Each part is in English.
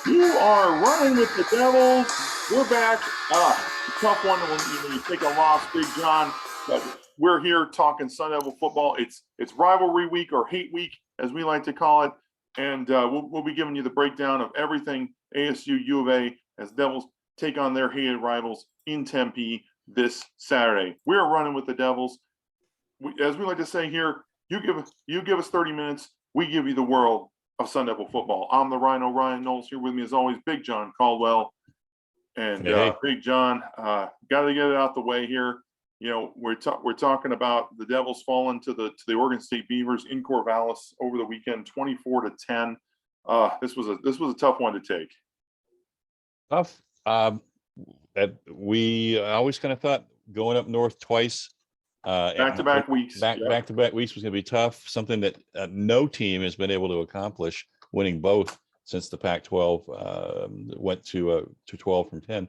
You are running with the Devils. We're back. Tough one when you take a loss, Big John. But we're here talking Sun Devil football. It's rivalry week, or hate week, as we like to call it. And we'll be giving you the breakdown of everything ASU U of A as Devils take on their hated rivals in Tempe this Saturday. We're running with the Devils. As we like to say here, you give us 30 minutes, we give you the world of Sun Devil football. I'm the RyKno, Ryan Knowles. Here with me as always, Big John Caldwell. And Big John, got to get it out the way here. You know, we're talking about the Devils falling to the Oregon State Beavers in Corvallis over the weekend, 24-10. This was a tough one to take. Tough. We always kind of thought going up north twice, back-to-back weeks, back-to-back weeks was going to be tough. Something that no team has been able to accomplish, winning both since the Pac-12 went to 12 from 10,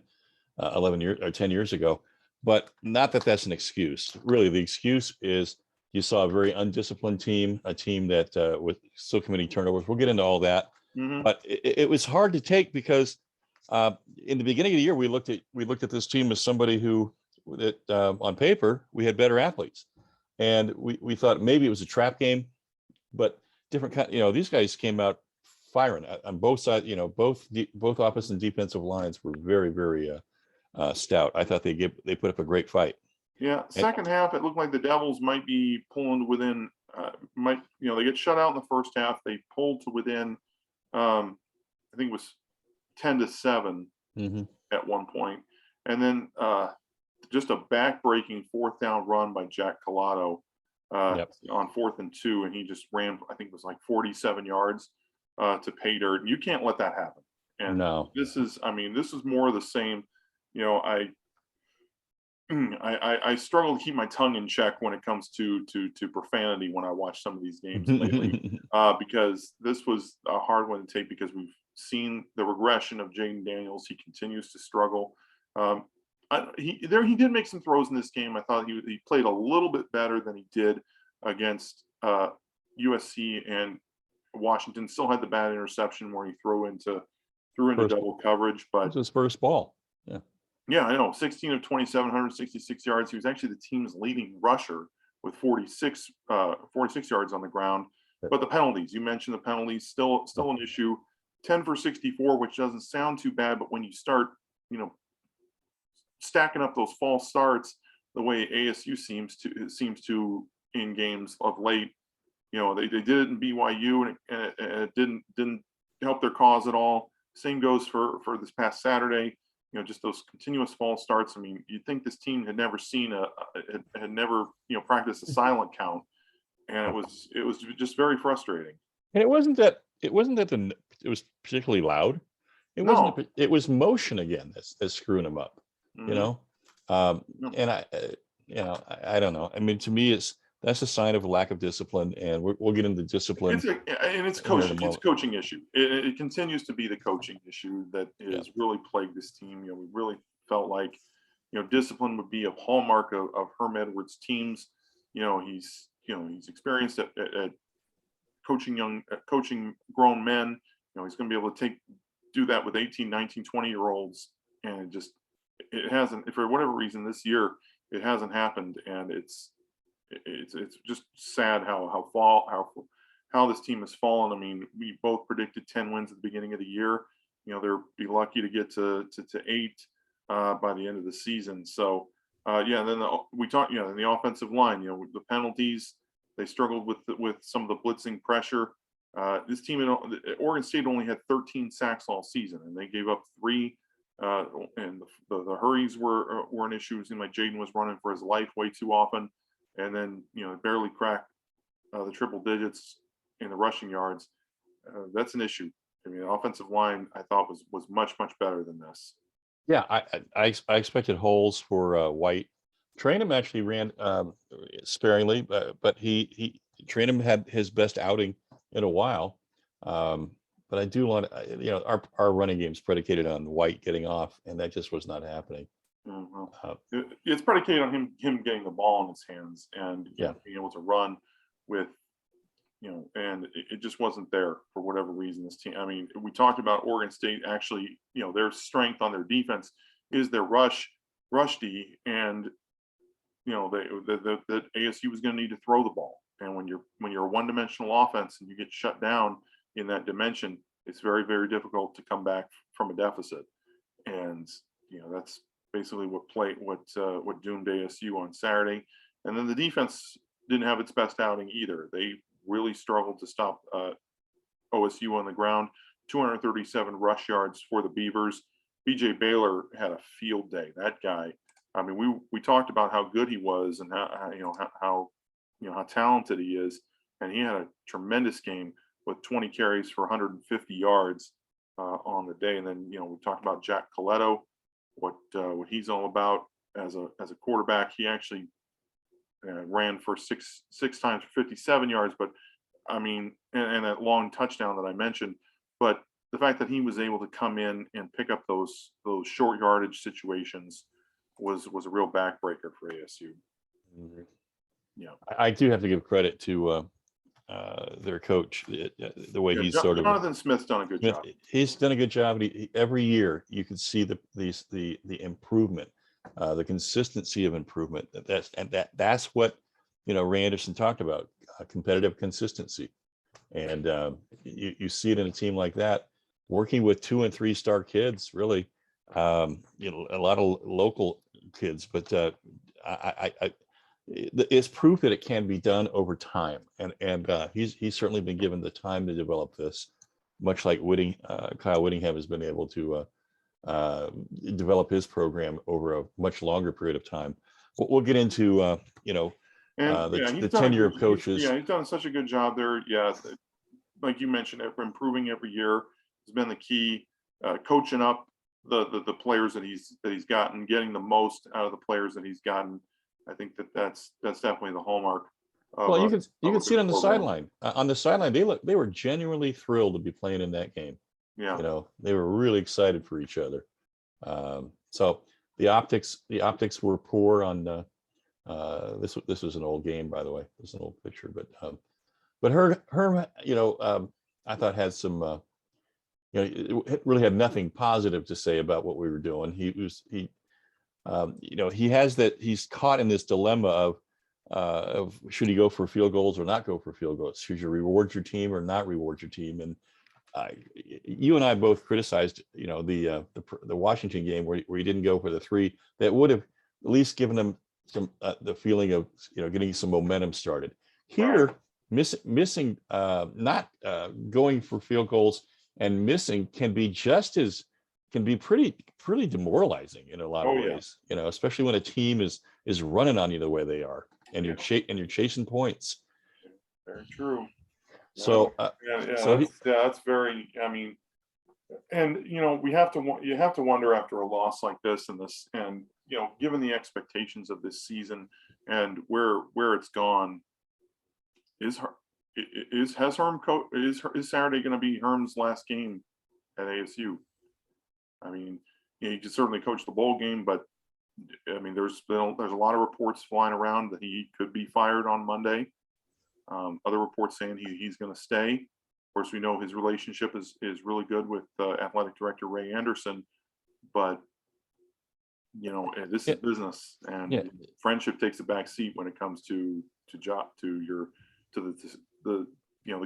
11 years or 10 years ago. But not that that's an excuse. Really, the excuse is you saw a very undisciplined team, a team that with still committing turnovers. We'll get into all that, but it was hard to take because in the beginning of the year we looked at this team as somebody who, that on paper we had better athletes, and we thought maybe it was a trap game, but different kind. You know, these guys came out firing on both sides. You know, both offensive and defensive lines were very, very stout. I thought they put up a great fight. Yeah, second half it looked like the Devils might be pulling within. They get shut out in the first half. They pulled to within, I think it was 10-7 at one point, and then just a back-breaking fourth down run by Jack Collado on 4th and 2, and he just ran. I think it was like 47 yards to pay dirt. And you can't let that happen. And no, this is more of the same. You know, I struggle to keep my tongue in check when it comes to profanity when I watch some of these games lately, because this was a hard one to take because we've seen the regression of Jaden Daniels. He continues to struggle. He did make some throws in this game. I thought he played a little bit better than he did against USC, and Washington still had the bad interception where he threw into double coverage. But his first ball. Yeah, I know. 16 of 27, 166 yards. He was actually the team's leading rusher with 46 yards on the ground. But the penalties, you mentioned the penalties, still an issue. 10 for 64, which doesn't sound too bad, but when you start, stacking up those false starts the way ASU seems to in games of late, they did it in BYU, and it didn't help their cause at all. Same goes for this past Saturday. Just those continuous false starts. I mean, you'd think this team had never seen had never practiced a silent count, and it was just very frustrating. And it wasn't that it was particularly loud. It was motion again that's screwing them up. And I don't know. I mean, to me, that's a sign of a lack of discipline, and we'll get into discipline. It's coaching. It's a coaching issue. It continues to be the coaching issue that has really plagued this team. We really felt like, discipline would be a hallmark of Herm Edwards' teams. He's experienced at coaching grown men. He's going to be able to do that with 18, 19, 20-year-olds, and it hasn't, for whatever reason this year, it hasn't happened, and it's just sad how this team has fallen. I mean, we both predicted 10 wins at the beginning of the year. They'll be lucky to get to 8 by the end of the season. So and then we talked, in the offensive line, the penalties, they struggled with some of the blitzing pressure. This team in Oregon State only had 13 sacks all season, and they gave up 3. And the hurries were an issue. It seemed like Jaden was running for his life way too often. And then, barely cracked the triple digits in the rushing yards. That's an issue. I mean, the offensive line, I thought was much, much better than this. Yeah, I expected holes for White. Trainham actually ran sparingly, but Trainham had his best outing in a while. But I do want our running game is predicated on White getting off, and that just was not happening. It's predicated on him getting the ball in his hands and being able to run with and it just wasn't there for whatever reason. This team, I mean, we talked about Oregon State actually, their strength on their defense is their rush D, and that ASU was going to need to throw the ball. And when you're a one-dimensional offense and you get shut down in that dimension, it's very, very difficult to come back from a deficit. And that's basically what doomed ASU on Saturday. And then the defense didn't have its best outing either. They really struggled to stop OSU on the ground. 237 rush yards for the Beavers. BJ Baylor had a field day. That guy, I mean, we talked about how good he was and how talented he is, and he had a tremendous game with 20 carries for 150 yards on the day. And then we talked about Jack Coletto, what he's all about as a quarterback. He actually ran for six times for 57 yards, but I mean, and that long touchdown that I mentioned. But the fact that he was able to come in and pick up those short yardage situations was a real backbreaker for ASU. Mm-hmm. Yeah, I do have to give credit to their coach, the way he's sort of. Jonathan Smith's done a good job. He's done a good job. Every year you can see the improvement, the consistency of improvement. That's what Ray Anderson talked about, competitive consistency, and you see it in a team like that, working with 2- and 3-star kids. Really, a lot of local kids, but it's proof that it can be done over time, and he's certainly been given the time to develop this, much like Kyle Whittingham has been able to develop his program over a much longer period of time. We'll get into the tenure of coaches. He's done such a good job there. Yeah, like you mentioned, improving every year has been the key. Coaching up the players that he's gotten, getting the most out of the players that he's gotten. I think that's definitely the hallmark. Well, you can see it on the sideline. On the sideline, they were genuinely thrilled to be playing in that game. Yeah, they were really excited for each other. So the optics were poor on this. This was an old game, by the way. This is an old picture, but Herm, I thought had some. It really had nothing positive to say about what we were doing. He's caught in this dilemma of should he go for field goals or not go for field goals? Should you reward your team or not reward your team? And you and I both criticized, the Washington game where he didn't go for the 3. That would have at least given them some the feeling of getting some momentum started. Here, missing, not going for field goals and missing can be pretty demoralizing in a lot of ways. Especially when a team is running on you the way they are, and you're chasing points. Very true. So that's very. I mean, and you have to wonder after a loss like this, and given the expectations of this season and where it's gone, is Saturday going to be Herm's last game at ASU? I mean, he could certainly coach the bowl game, but I mean, there's a lot of reports flying around that he could be fired on Monday. Other reports saying he's going to stay. Of course, we know his relationship is really good with athletic director Ray Anderson, but this is business, and friendship takes a back seat when it comes to the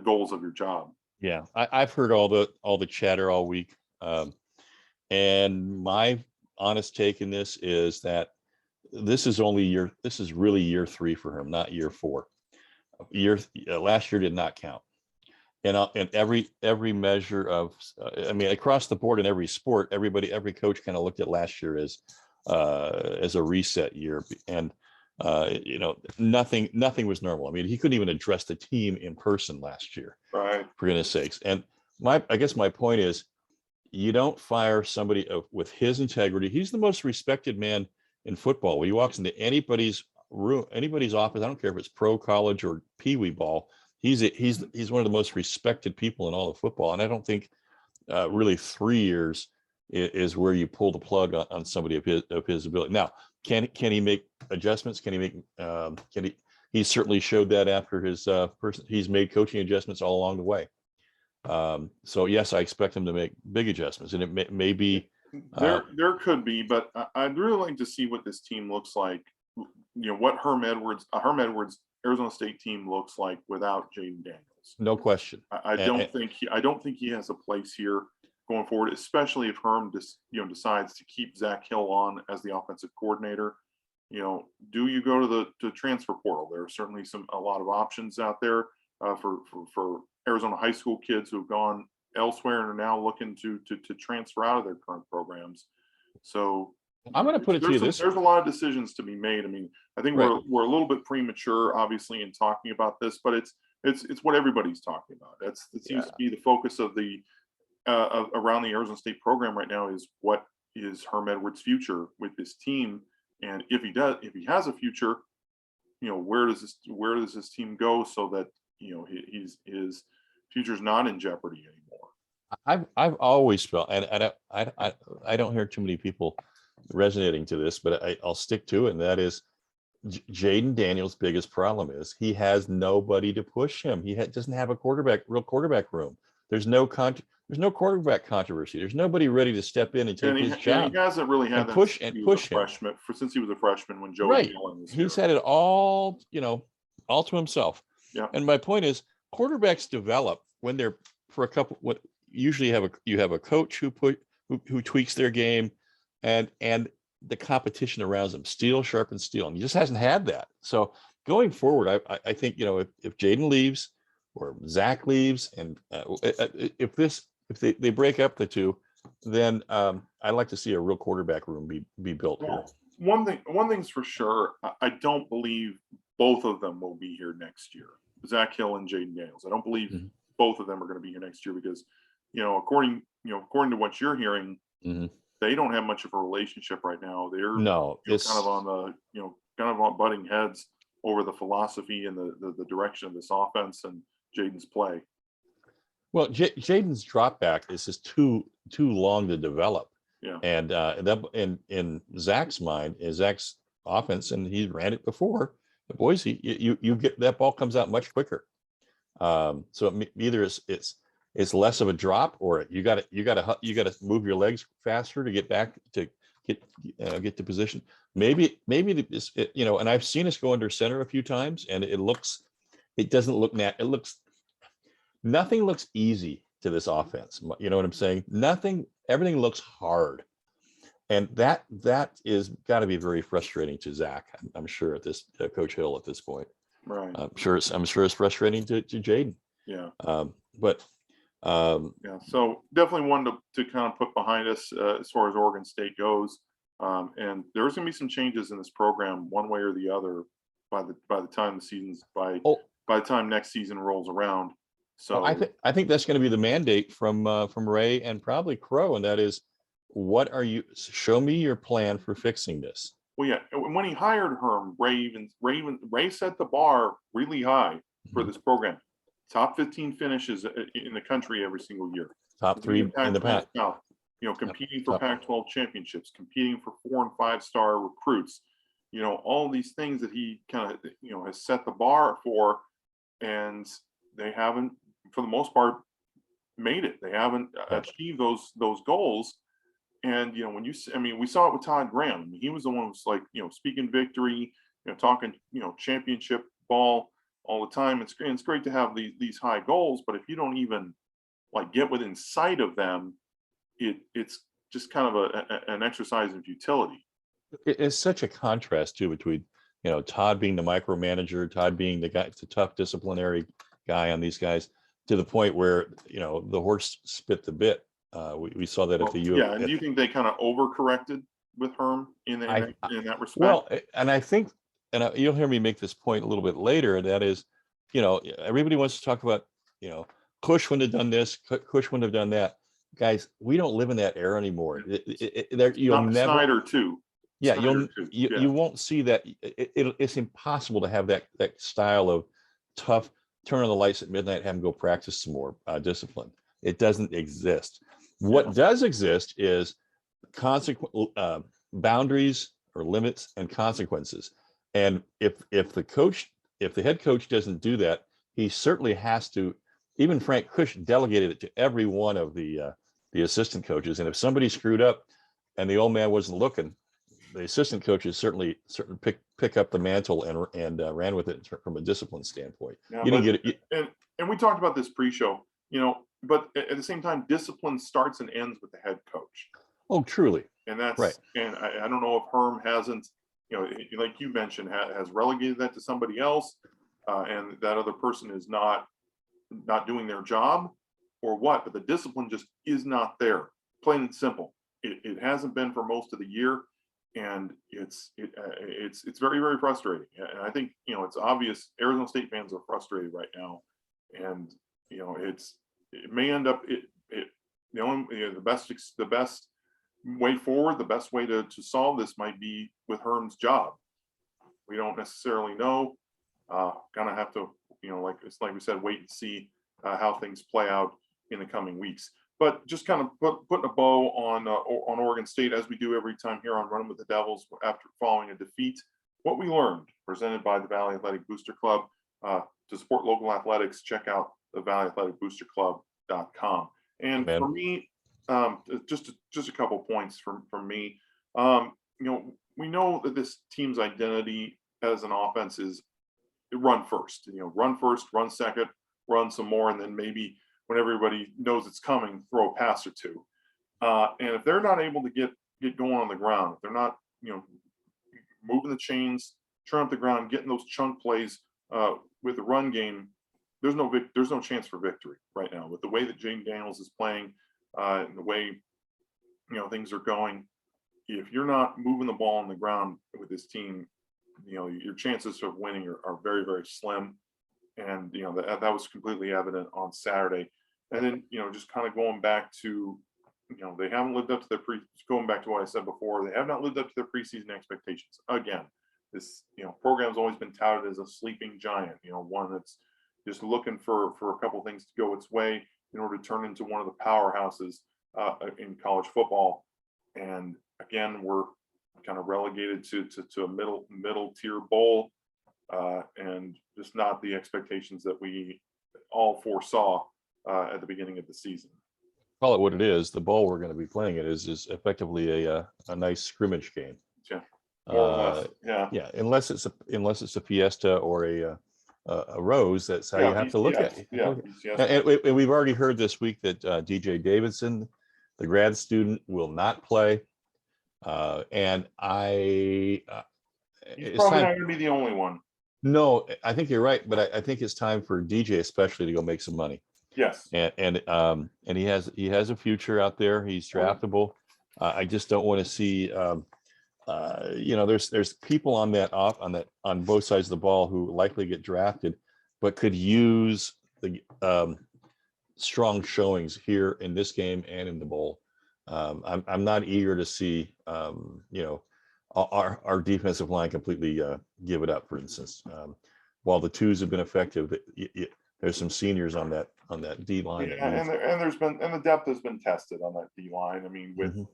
goals of your job. Yeah, I've heard all the chatter all week, and my honest take in this is that this is really year 3 for him, not year 4. Last year did not count, and every measure of across the board in every sport, every coach kind of looked at last year as a reset year, and nothing was normal. I mean, he couldn't even address the team in person last year, right? For goodness sakes. And I guess my point is, you don't fire somebody with his integrity. He's the most respected man in football. When he walks into anybody's room, anybody's office, I don't care if it's pro, college, or peewee ball, he's one of the most respected people in all of football. And I don't think really 3 years is where you pull the plug on somebody of his ability. Now, can he make adjustments? Can he certainly showed that after his he's made coaching adjustments all along the way. So yes, I expect him to make big adjustments, and it may be there could be, but I'd really like to see what this team looks like. What Herm Edwards Arizona State team looks like without Jaden Daniels. No question. I don't think he has a place here going forward, especially if Herm decides to keep Zach Hill on as the offensive coordinator. Do you go to the transfer portal? There are certainly a lot of options out there for Arizona high school kids who've gone elsewhere and are now looking to transfer out of their current programs. So I'm going to put it to you this: there's a lot of decisions to be made. I mean, I think we're a little bit premature, obviously, in talking about this, but it's what everybody's talking about. It seems to be the focus of the around the Arizona State program right now is what is Herm Edwards' future with this team, and if he has a future, where does this team go so that his future's not in jeopardy anymore. I've always felt, and I don't hear too many people resonating to this, but I'll stick to it, and that is Jaden Daniels' biggest problem is he has nobody to push him. He doesn't have a real quarterback room. There's no quarterback controversy. There's nobody ready to step in and take his job. He hasn't really had that push him since he was a freshman when Joe was He's had it all to himself. Yeah. And my point is, quarterbacks develop when they're usually you have a coach who tweaks their game, and the competition around them, steel sharpens steel, and he just hasn't had that. So going forward, I think if Jaden leaves or Zach leaves, and if they break up the two, then I'd like to see a real quarterback room be built here. One thing's for sure, I don't believe both of them will be here next year. Zach Hill and Jaden Daniels. I don't believe both of them are going to be here next year because, according to what you're hearing, they don't have much of a relationship right now. They're kind of on butting heads over the philosophy and the direction of this offense and Jaden's play. Well, Jaden's drop back is just too long to develop. Yeah. And that in Zach's mind is Zach's offense, and he ran it before. But Boise, you get that ball comes out much quicker. So either it's less of a drop, or you got to move your legs faster to get back to get to position. Maybe and I've seen us go under center a few times, and nothing looks easy to this offense. You know what I'm saying? Everything looks hard. And that is got to be very frustrating to Zach. I'm sure at this Coach Hill at this point. Right. I'm sure it's frustrating to Jaden. Yeah. Yeah. So definitely one to kind of put behind us as far as Oregon State goes. And there's going to be some changes in this program one way or the other by the time the time next season rolls around. So I think that's going to be the mandate from Ray and probably Crow, and that is, show me your plan for fixing this. Well, yeah, when he hired Herm, Ray set the bar really high for this program. Top 15 finishes in the country every single year. Top 3 in the Pac. Competing for Pac-12 championships, competing for 4- and 5-star recruits. All these things that he kind of has set the bar for, and they haven't, for the most part, made it. They haven't achieved those goals. And we saw it with Todd Graham. He was the one who was like, speaking victory, talking, championship ball all the time. It's great to have these high goals, but if you don't even get within sight of them, it's just kind of an exercise in futility. It's such a contrast too between Todd being the micromanager, Todd being the guy, the tough disciplinary guy on these guys, to the point where the horse spit the bit. We saw that at the U. Yeah, and do you think they kind of overcorrected with Herm in that respect? Well, and I think, and you'll hear me make this point a little bit later, and that is, everybody wants to talk about, Cush wouldn't have done this, Cush wouldn't have done that. Guys, we don't live in that era anymore. You'll never. Snyder too. Yeah, you won't see that. It's impossible to have that style of tough, turn on the lights at midnight, have them go practice some more discipline. It doesn't exist. What does exist is boundaries or limits and consequences. And if the coach if the head coach doesn't do that, he certainly has to. Even Frank Kush delegated it to every one of the assistant coaches. And if somebody screwed up and the old man wasn't looking, the assistant coaches certainly pick up the mantle and ran with it from a discipline standpoint. Yeah, you didn't get it. And we talked about this pre-show, but at the same time, discipline starts and ends with the head coach. Oh, truly. And that's right. And I don't know if Herm hasn't, like you mentioned, has relegated that to somebody else, and that other person is not doing their job or what, but the discipline just is not there, plain and simple. It hasn't been for most of the year, and it's very, very frustrating. And I think it's obvious Arizona State fans are frustrated right now, and it may end up the best way forward, the best way to solve this might be with Herm's job. We don't necessarily know. Gonna have to like we said, wait and see how things play out in the coming weeks. But just kind of putting a bow on Oregon State, as we do every time here on Runnin with the Devils after following a defeat. What we learned, presented by the Valley Athletic Booster Club. To support local athletics, check out the valleyathleticboosterclub.com. And for me, just a couple points from me. We know that this team's identity as an offense is run first. Run first, run second, run some more, and then maybe when everybody knows it's coming, throw a pass or two. And if they're not able to get going on the ground, if they're not moving the chains, turning up the ground, getting those chunk plays with the run game, there's no chance for victory right now. With the way that Jaden Daniels is playing and the way things are going, if you're not moving the ball on the ground with this team, your chances of winning are very, very slim. And that was completely evident on Saturday. And then just kind of going back to they haven't lived up to their going back to what I said before, they have not lived up to their preseason expectations. Again, this program's always been touted as a sleeping giant, one that's just looking for a couple things to go its way in order to turn into one of the powerhouses in college football. And again, we're kind of relegated to a middle tier bowl, and just not the expectations that we all foresaw at the beginning of the season. Call it what it is. The bowl we're going to be playing it is effectively a nice scrimmage game. Yeah. More or less. Yeah. Unless it's a Fiesta or a Rose, that's how you have to look at it. Yeah. And we've already heard this week that DJ Davidson, the grad student, will not play. And he's probably not going to be the only one. No, I think you're right, but I think it's time for DJ especially to go make some money. Yes. And he has a future out there. He's draftable. I just don't want to see there's people on both sides of the ball who likely get drafted, but could use the strong showings here in this game and in the bowl. I'm not eager to see our defensive line completely give it up. For instance, while the twos have been effective, there's some seniors on that D line. Yeah, and the depth has been tested on that D line. I mean, with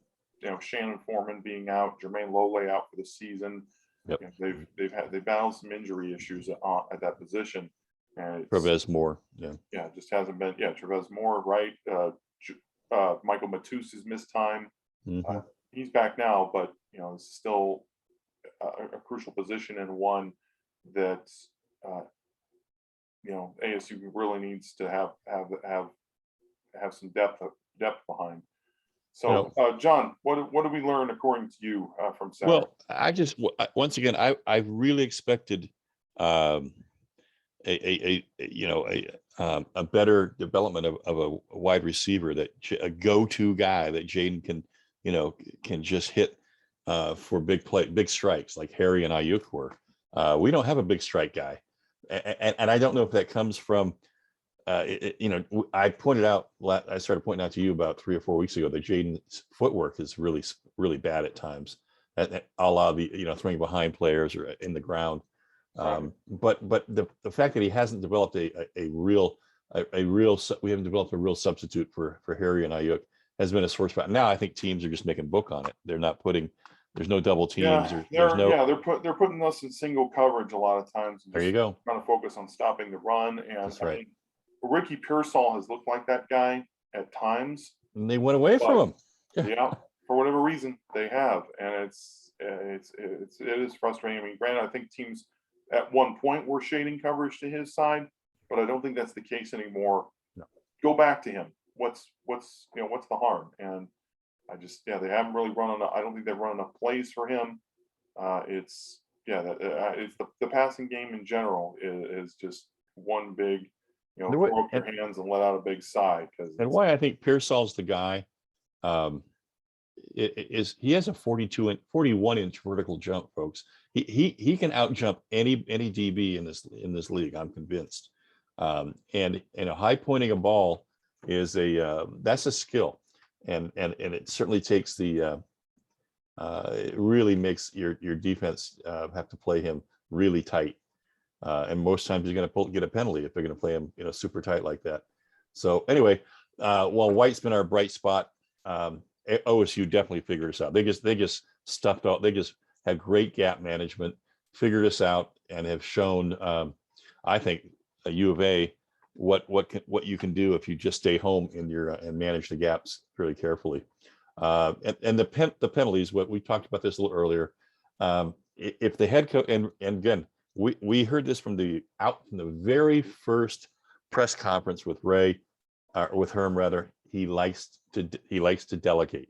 Shannon Foreman being out, Jermaine Lole out for the season. Yep. They've battled some injury issues at that position. And Travis Moore, it just hasn't been. Yeah, Travis Moore, right? Michael Matus has missed time. Mm-hmm. He's back now, but it's still a crucial position and one that ASU really needs to have some depth behind. So, John, what did we learn according to you from Saturday? Well, I just once again I really expected a better development of a wide receiver, that a go-to guy that Jaden can just hit for big strikes like Harry and Ayuk were. We don't have a big strike guy, and I don't know if that comes from I started pointing out to you about 3 or 4 weeks ago that Jaden's footwork is really, really bad at times, a la the throwing behind players or in the ground. Right. But the fact that he hasn't developed we haven't developed a real substitute for Harry and Ayuk has been a sore spot. Now I think teams are just making book on it. They're not putting There's no double teams. Yeah, There's no. they're putting us in single coverage a lot of times. And There you go. trying to focus on stopping the run. And That's right. I mean, Ricky Pearsall has looked like that guy at times. And they went away from him. Yeah, for whatever reason they have, and it is frustrating. I mean, granted, I think teams at one point were shading coverage to his side, but I don't think that's the case anymore. No. Go back to him. What's the harm? And they haven't really I don't think they've run enough plays for him. It's the passing game in general is just one big, throw up your hands and let out a big sigh. And why I think Pearsall's the guy, he has a 41-inch vertical jump, folks. He can out jump any DB in this league. I'm convinced. And high pointing a ball is that's a skill, and it certainly takes it really makes your defense have to play him really tight. And most times you're going to get a penalty if they're going to play him, super tight like that. So anyway, while White's been our bright spot, OSU definitely figured us out. They just stuffed out. They just had great gap management, figured us out, and have shown, I think, a U of A what you can do if you just stay home in your and manage the gaps really carefully. And the penalties. What we talked about this a little earlier. If the head coach and again. We heard this from the very first press conference with Herm rather. He likes to delegate.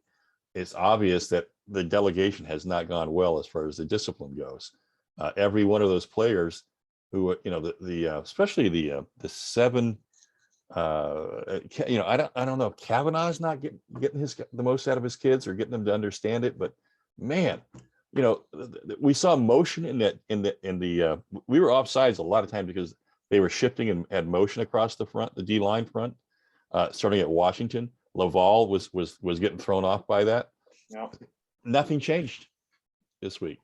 It's obvious that the delegation has not gone well as far as the discipline goes. Every one of those players who especially the seven. I don't know if Kavanaugh's not getting the most out of his kids or getting them to understand it, but man. We saw motion in the we were offsides a lot of times because they were shifting and had motion across the front, the D line front, starting at Washington. Laval was getting thrown off by that. Yeah. Nothing changed this week.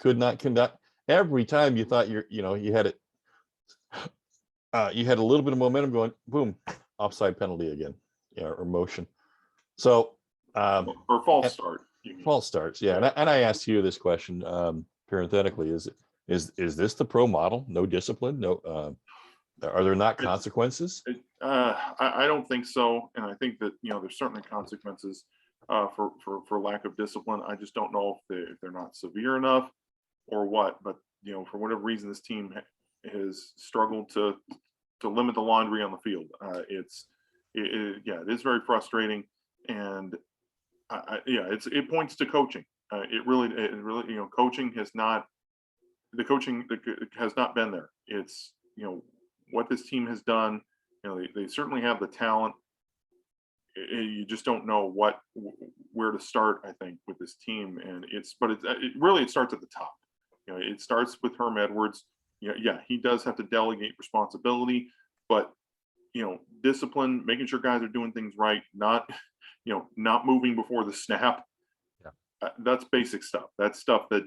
Could not. Every time you thought you had it, you had a little bit of momentum going, boom, offside penalty again, or motion. So or false start. False starts, yeah. And I asked you this question parenthetically: is this the pro model? No discipline, no. Are there not consequences? I don't think so, and I think that there's certainly consequences for lack of discipline. I just don't know if they're not severe enough or what. But for whatever reason, this team has struggled to limit the laundry on the field. It is very frustrating, and it points to coaching. It really, coaching has not been there. It's what this team has done. They certainly have the talent. You just don't know where to start. I think with this team, and it starts at the top. It starts with Herm Edwards. He does have to delegate responsibility, but discipline, making sure guys are doing things right, not moving before the snap. Yeah. That's basic stuff. That's stuff that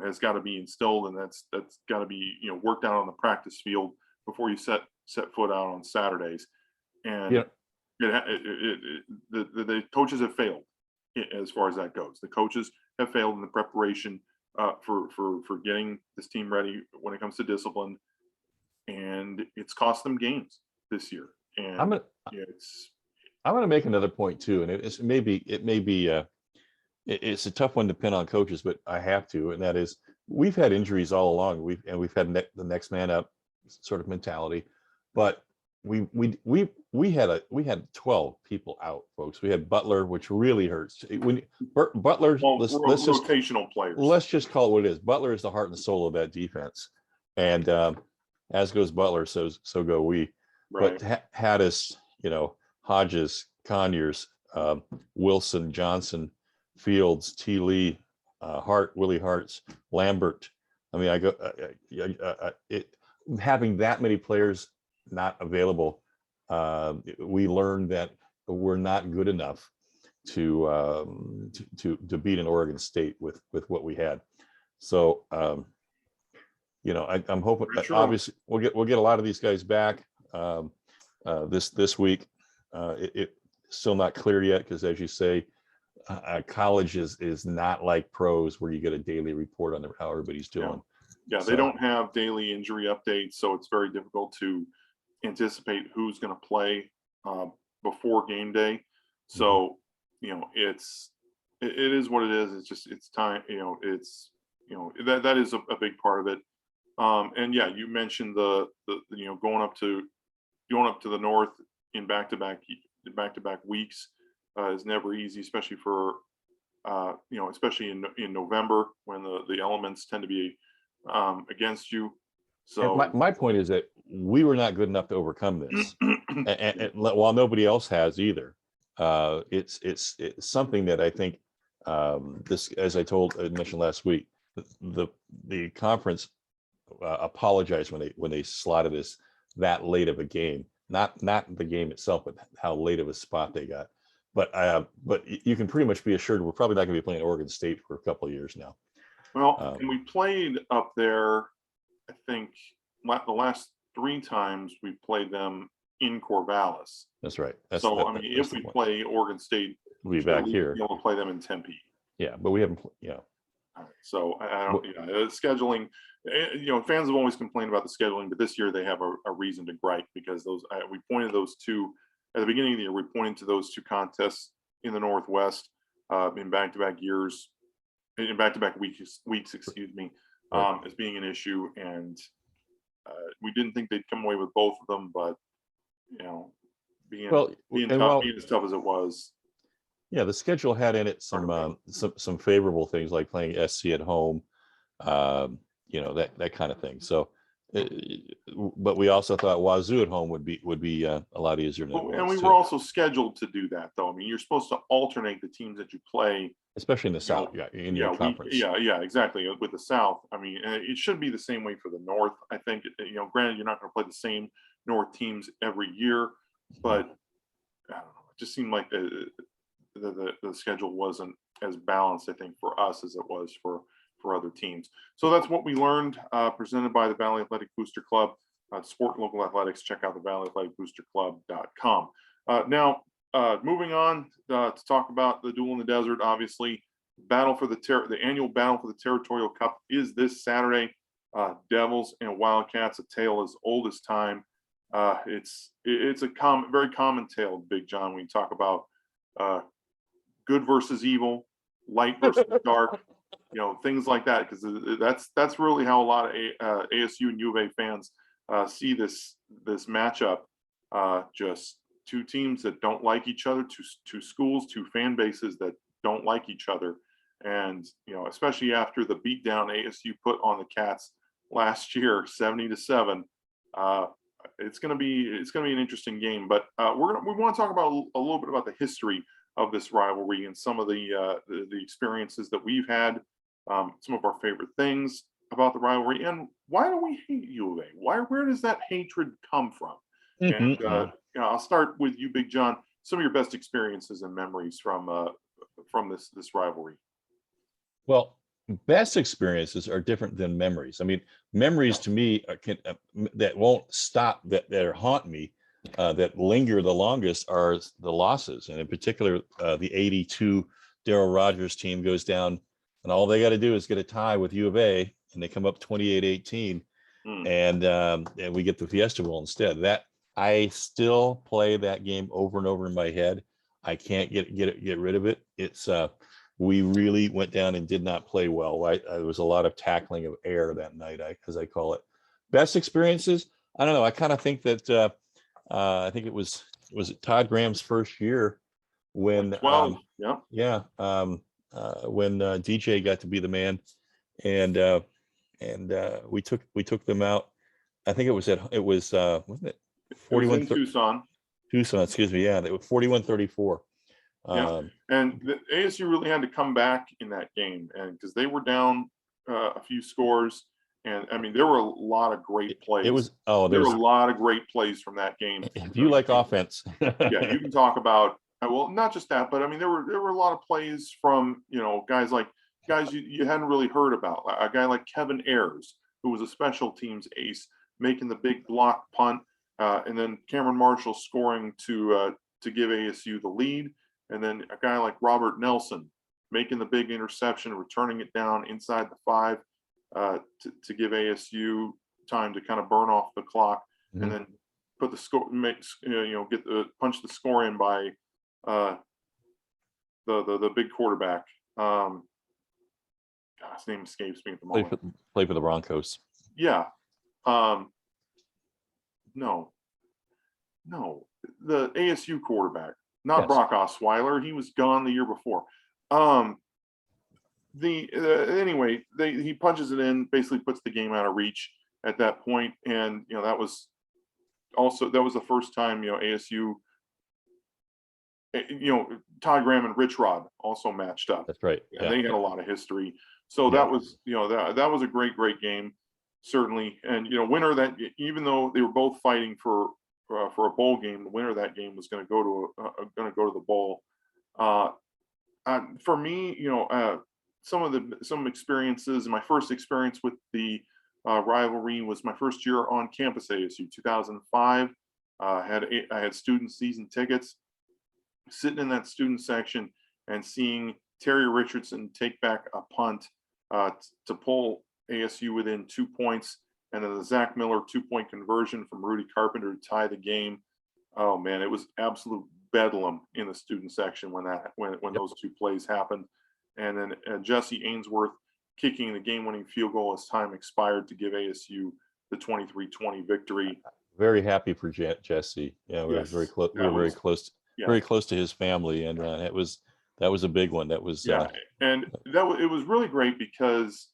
has got to be instilled, and that's got to be worked out on the practice field before you set foot out on Saturdays. And the coaches have failed as far as that goes. The coaches have failed in the preparation for getting this team ready when it comes to discipline, and it's cost them games this year. And I'm going to make another point too, and it's a tough one to pin on coaches, but I have to, and that is we've had injuries all along. We've had the next man up sort of mentality, but we had 12 people out, folks. We had Butler, which really hurts. When Butler, rotational players. Let's just call it what it is. Butler is the heart and soul of that defense, and as goes Butler, so go we. Right. But Haddis, Hodges, Conyers, Wilson, Johnson, Fields, T. Lee, Willie Hartz, Lambert. I mean, having that many players not available, we learned that we're not good enough to beat an Oregon State with what we had. So I'm hoping that obviously we'll get a lot of these guys back this week. It's still not clear yet because, as you say, college is not like pros where you get a daily report on how everybody's doing. Yeah, they don't have daily injury updates, so it's very difficult to anticipate who's going to play before game day. So, it is what it is. It's just, it's time, that is a big part of it. And yeah, you mentioned the going up to the north in back-to-back weeks is never easy, especially for especially in November when the elements tend to be against you. So my point is that we were not good enough to overcome this, and while nobody else has either, it's something that I think this, as I mentioned last week, the conference apologized when they slotted us that late of a game, not the game itself, but how late of a spot they got. But you can pretty much be assured we're probably not going to be playing Oregon State for a couple of years now. Well, and we played up there, I think the last 3 times we played them in Corvallis. That's right. If we play Oregon State, we'll be back here. We'll play them in Tempe. Yeah, but we haven't. Yeah. So I don't. Scheduling. Fans have always complained about the scheduling, but this year they have a reason to gripe because we pointed those two at the beginning of the year. We pointed to those 2 contests in the Northwest in back-to-back years, in back-to-back weeks. Excuse me, as being an issue, and we didn't think they'd come away with both of them, but being as tough as it was. Yeah, the schedule had in it some favorable things like playing SC at home, that kind of thing. So, but we also thought Wazoo at home would be a lot easier than it was. And we were also scheduled to do that, though. I mean, you're supposed to alternate the teams that you play, especially in the South, in your conference. Yeah, exactly. With the South, I mean, it should be the same way for the North. I think, granted, you're not going to play the same North teams every year, but I don't know. It just seemed like the schedule wasn't as balanced, I think, for us as it was for other teams. So that's what we learned, presented by the Valley Athletic Booster Club. Support local athletics. Check out the valleyathleticboosterclub.com. Now, moving on to talk about the Duel in the Desert. Obviously, the annual battle for the Territorial Cup is this Saturday. Devils and Wildcats, a tale as old as time. It's a very common tale, Big John, when you talk about good versus evil, light versus dark, things like that, because that's really how a lot of ASU and U of A fans see this matchup. Just 2 teams that don't like each other, two schools, 2 fan bases that don't like each other, and especially after the beatdown ASU put on the Cats last year, 70-7. It's going to be an interesting game, but we want to talk about a little bit about the history of this rivalry and some of the experiences that we've had, some of our favorite things about the rivalry, and why do we hate U of A? Where does that hatred come from? And I'll start with you, Big John. Some of your best experiences and memories from this rivalry. Well, best experiences are different than memories. I mean, memories to me that won't stop, that haunt me, that linger the longest are the losses, and in particular, the '82 Darryl Rogers team goes down, and all they got to do is get a tie with U of A, and they come up 28-18, and we get the Fiesta Bowl instead. That I still play that game over and over in my head. I can't get rid of it. It's we really went down and did not play well. There was a lot of tackling of air that night, as I call it. Best experiences? I don't know. I kind of think that I think it was Todd Graham's first year when 12, when DJ got to be the man, and we took them out. I think it was wasn't it 41 in Tucson, excuse me. Yeah, they were 41-34. And the ASU really had to come back in that game, and because they were down a few scores, and I mean there were a lot of great plays. There were a lot of great plays from that game. If you like offense, yeah, you can talk about not just that, but I mean there were a lot of plays from guys you hadn't really heard about. A guy like Kevin Ayers, who was a special teams ace, making the big block punt, and then Cameron Marshall scoring to give ASU the lead. and then a guy like Robert Nelson making the big interception, returning it down inside the 5 to give ASU time to kind of burn off the clock, and then put the score, punch the score in by the big quarterback. God, his name escapes me at the moment. Play for the Broncos. Yeah. No, the ASU quarterback, not Yes. Brock Osweiler. He was gone the year before. Anyway, he punches it in, basically puts the game out of reach at that point, and that was the first time ASU, Todd Graham and Rich Rod also matched up. That's right. And they had a lot of history. So that was that was a great game, certainly. And winner that, even though they were both fighting for a bowl game, the winner of that game was going to go to the bowl. For me, some experiences. My first experience with the rivalry was my first year on campus ASU, 2005. I had student season tickets. Sitting in that student section and seeing Terry Richardson take back a punt to pull ASU within 2 points, and then the Zach Miller 2-point conversion from Rudy Carpenter to tie the game. Oh man, it was absolute bedlam in the student section when those two plays happened. And then Jesse Ainsworth kicking the game-winning field goal as time expired to give ASU the 23-20 victory. Very happy for Jesse. Yeah, we were very close. We were very close. Yeah. Very close to his family, and that was a big one. That was and it was really great because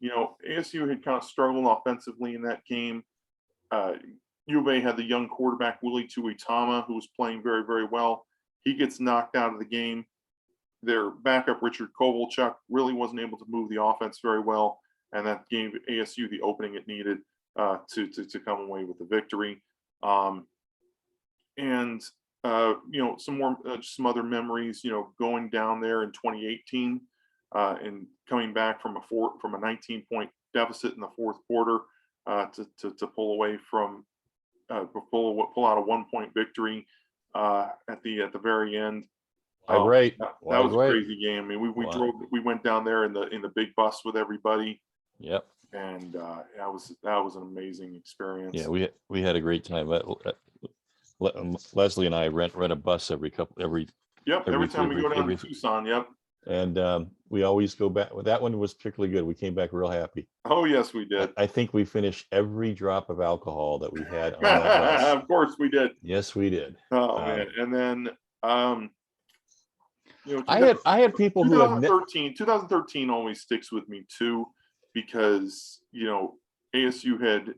ASU had kind of struggled offensively in that game. U of A had the young quarterback Willie Tuitama, who was playing very, very well. He gets knocked out of the game. Their backup Richard Kovalchuk really wasn't able to move the offense very well, and that gave ASU the opening it needed to come away with the victory. Some other memories, going down there in 2018 and coming back from a 19-point deficit in the fourth quarter to pull away from pull out a 1-point victory at the very end. Right. That was a crazy game. I mean, we went down there in the big bus with everybody. Yep. And that was an amazing experience. Yeah, we had a great time. Leslie and I rent a bus every time we go down to Tucson. Yep. And we always go back. That one was particularly good. We came back real happy. Oh yes, we did. I think we finished every drop of alcohol that we had on that bus. Of course we did. Yes, we did. Oh man. And then I had people who had 2013 always sticks with me too, because ASU had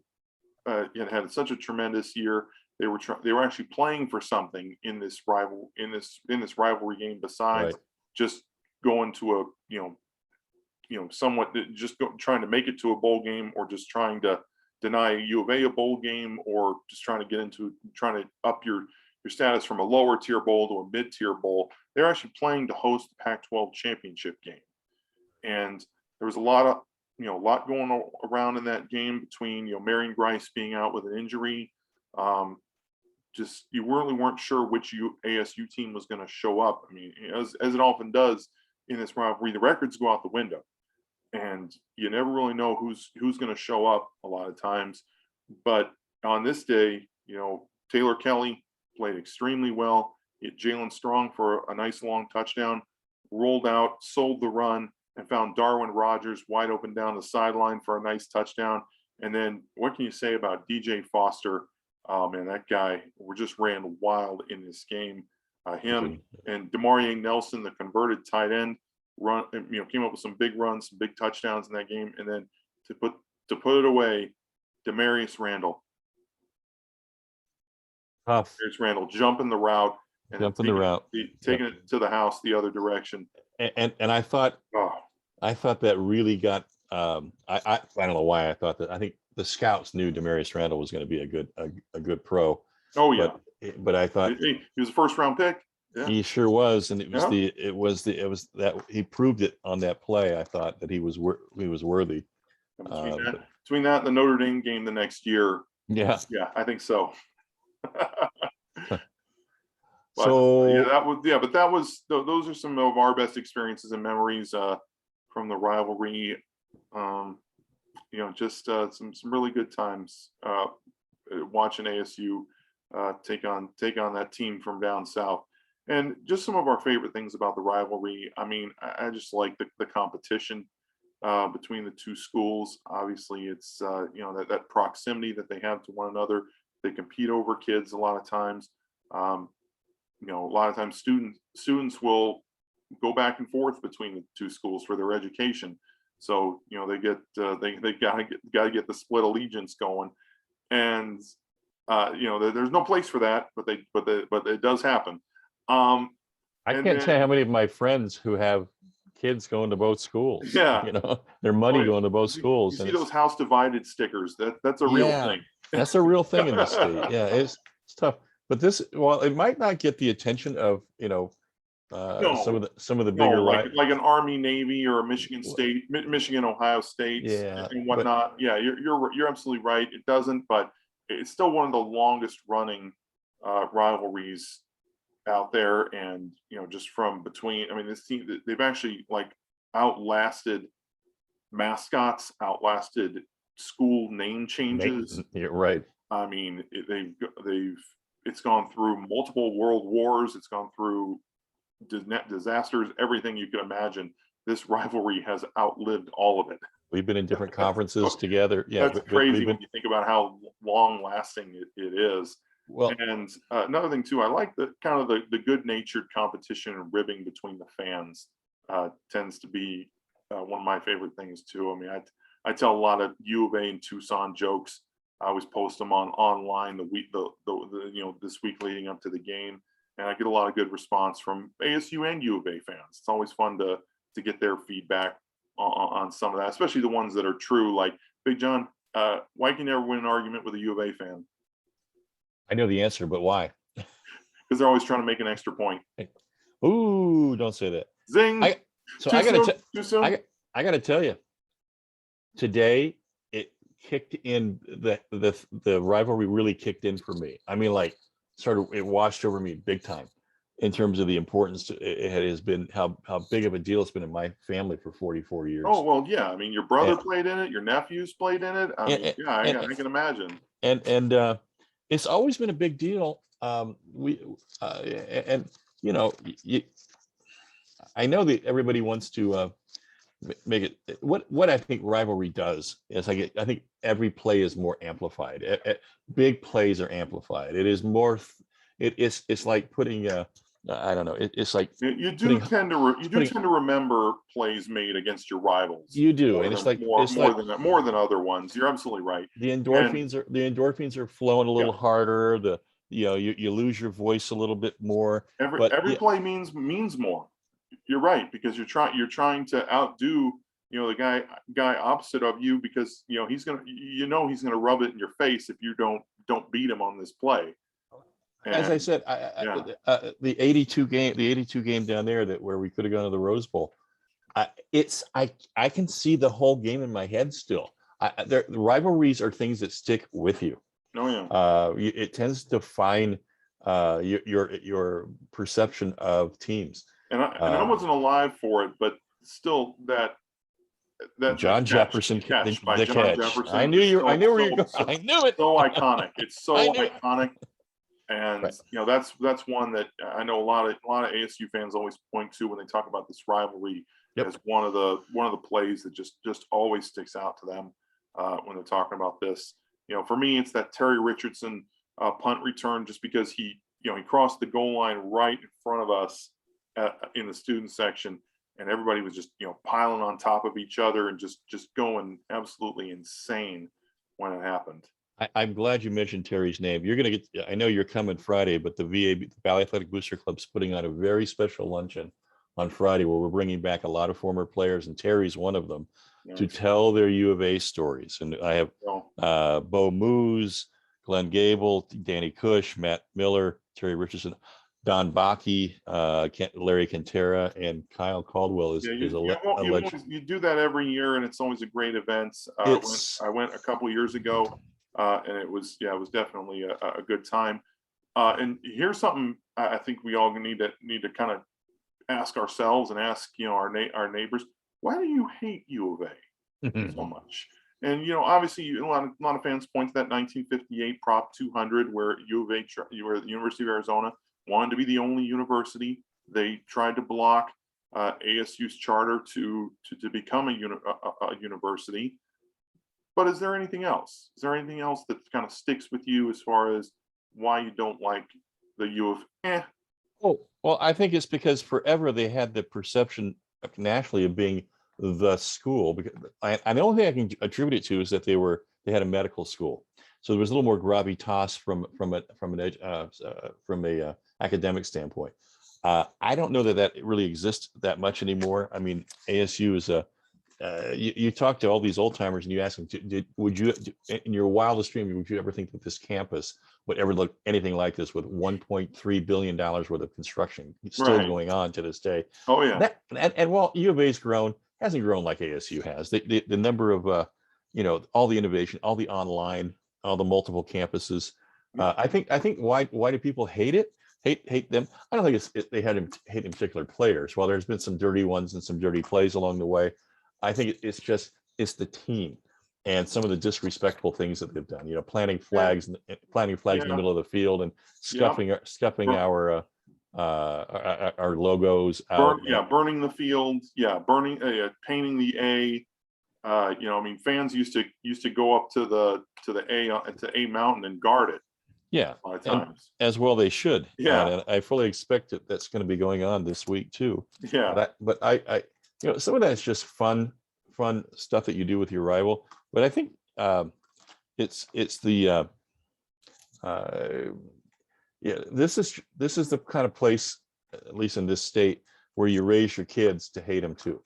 such a tremendous year. They were actually playing for something in this rivalry game besides just going to trying to make it to a bowl game, or just trying to deny U of A a bowl game, or just trying to up your status from a lower tier bowl to a mid-tier bowl. They're actually playing to host the Pac-12 championship game, and there was a lot going around in that game between Marion Grice being out with an injury. You really weren't sure which ASU team was going to show up. I mean, as it often does in this rivalry, the records go out the window, and you never really know who's going to show up a lot of times. But on this day, Taylor Kelly played extremely well. Hit Jalen Strong for a nice long touchdown, rolled out, sold the run, and found Darwin Rogers wide open down the sideline for a nice touchdown. And then what can you say about DJ Foster? Oh man, that guy just ran wild in this game. Him and Demarie Nelson, the converted tight end, came up with some big runs, some big touchdowns in that game. And then to put it away, Demarius Randall. Tough. Demarius Randall jumping the route and taking it to the house the other direction. And I thought that really got I don't know why I thought that. I think the scouts knew Demarius Randall was going to be a good pro. Oh yeah. But I thought he was a first-round pick. Yeah. He sure was, and it was that he proved it on that play. I thought that he was worthy. Between that and the Notre Dame game the next year. Yeah, I think so. But those are some of our best experiences and memories from the rivalry. Just some really good times watching ASU take on that team from down south. And just some of our favorite things about the rivalry. I mean, I just like the competition between the two schools. Obviously, it's that proximity that they have to one another. They compete over kids a lot of times. A lot of times students will go back and forth between the two schools for their education. So they gotta get the split allegiance going, and there's no place for that, but it does happen. I can't tell you how many of my friends who have kids going to both schools. Yeah, their money going to both schools. You see those house divided stickers. That's a real thing. That's a real thing in this state. Yeah, it's tough. But while it might not get the attention of some of the bigger like an Army, Navy, or a Michigan State, Michigan, Ohio State, and whatnot. You're absolutely right. It doesn't, but it's still one of the longest running rivalries out there. And just from between, I mean, this team, they've actually outlasted mascots, outlasted school name changes. You're right. I mean, it's gone through multiple world wars. It's gone through disasters, everything you can imagine. This rivalry has outlived all of it. We've been in different conferences together. Yeah, that's crazy when you think about how long lasting it is. Well, and another thing too, I like the kind of the good-natured competition and ribbing between the fans. Tends to be one of my favorite things too. I mean, I tell a lot of U of A and Tucson jokes. I always post them online this week leading up to the game, and I get a lot of good response from ASU and U of A fans. It's always fun to get their feedback on some of that, especially the ones that are true. Like, Big John, why can you never win an argument with a U of A fan? I know the answer, but why? Because they're always trying to make an extra point. Ooh, don't say that. Zing. I got to tell you, today it kicked in, the rivalry really kicked in for me. I mean, it washed over me big time in terms of the importance it has been, how big of a deal it's been in my family for 44 years. Oh, well, yeah. I mean, your brother played in it, your nephews played in it. I can imagine. And it's always been a big deal. I know that everybody wants to make it. What I think rivalry does is I think every play is more amplified. Big plays are amplified. It is more. It's like putting I don't know. It's like you tend to remember plays made against your rivals. You do, and it's like more than other ones. You're absolutely right. The endorphins are flowing a little harder. You lose your voice a little bit more. Every play means more. You're right, because you're trying to outdo the guy opposite of you, because he's gonna rub it in your face if you don't beat him on this play. As I said, the 82 game down there where we could have gone to the Rose Bowl, I can see the whole game in my head still. The rivalries are things that stick with you. Oh yeah. It tends to define your perception of teams. And I wasn't alive for it, but still that John Jefferson catch by the John catch. Jefferson. I knew where you were going. I knew it. So iconic. It's so iconic. And right. That's one that I know a lot of ASU fans always point to when they talk about this rivalry as one of the plays that just always sticks out to them when they're talking about this. For me, it's that Terry Richardson punt return, just because he crossed the goal line right in front of us in the student section, and everybody was just piling on top of each other and just going absolutely insane when it happened. I'm glad you mentioned Terry's name. You're going to get, I know you're coming Friday, but the Valley Athletic Booster Club's putting on a very special luncheon on Friday where we're bringing back a lot of former players, and Terry's one of them, to tell their U of A stories. And I have Bo Moose, Glenn Gable, Danny Cush, Matt Miller, Terry Richardson, Don Bakke, Larry Quintera, and Kyle Caldwell you do that every year, and it's always a great event. I went a couple years ago. And it was definitely a good time. And here's something I think we all need to kind of ask ourselves and ask, our neighbors, why do you hate U of A so much? And obviously, a lot of fans point to that 1958 Prop 200, where where the University of Arizona wanted to be the only university. They tried to block ASU's charter to become a university. But is there anything else? Is there anything else that kind of sticks with you as far as why you don't like the U of? Oh, well, I think it's because forever they had the perception nationally of being the school. Because the only thing I can attribute it to is that they had a medical school, so there was a little more gravitas from a academic standpoint. I don't know that really exists that much anymore. I mean, ASU is you talk to all these old timers and you ask them, would you, in your wildest dream, would you ever think that this campus would ever look anything like this, with $1.3 billion worth of construction still going on to this day? Oh yeah. And while U of A's hasn't grown like ASU has. The number of all the innovation, all the online, all the multiple campuses. I think why do people hate it? Hate them? I don't think they hate in particular players. While there's been some dirty ones and some dirty plays along the way, I think it's the team and some of the disrespectful things that they've done. Planting flags in the middle of the field and scuffing our logos out. Burning the field. Painting the A. Fans used to go up to the A mountain and guard it. Yeah, a lot of times. As well they should. Yeah, and I fully expect that's going to be going on this week too. Yeah, but I some of that is just fun stuff that you do with your rival. But I think it's the this is the kind of place, at least in this state, where you raise your kids to hate them too.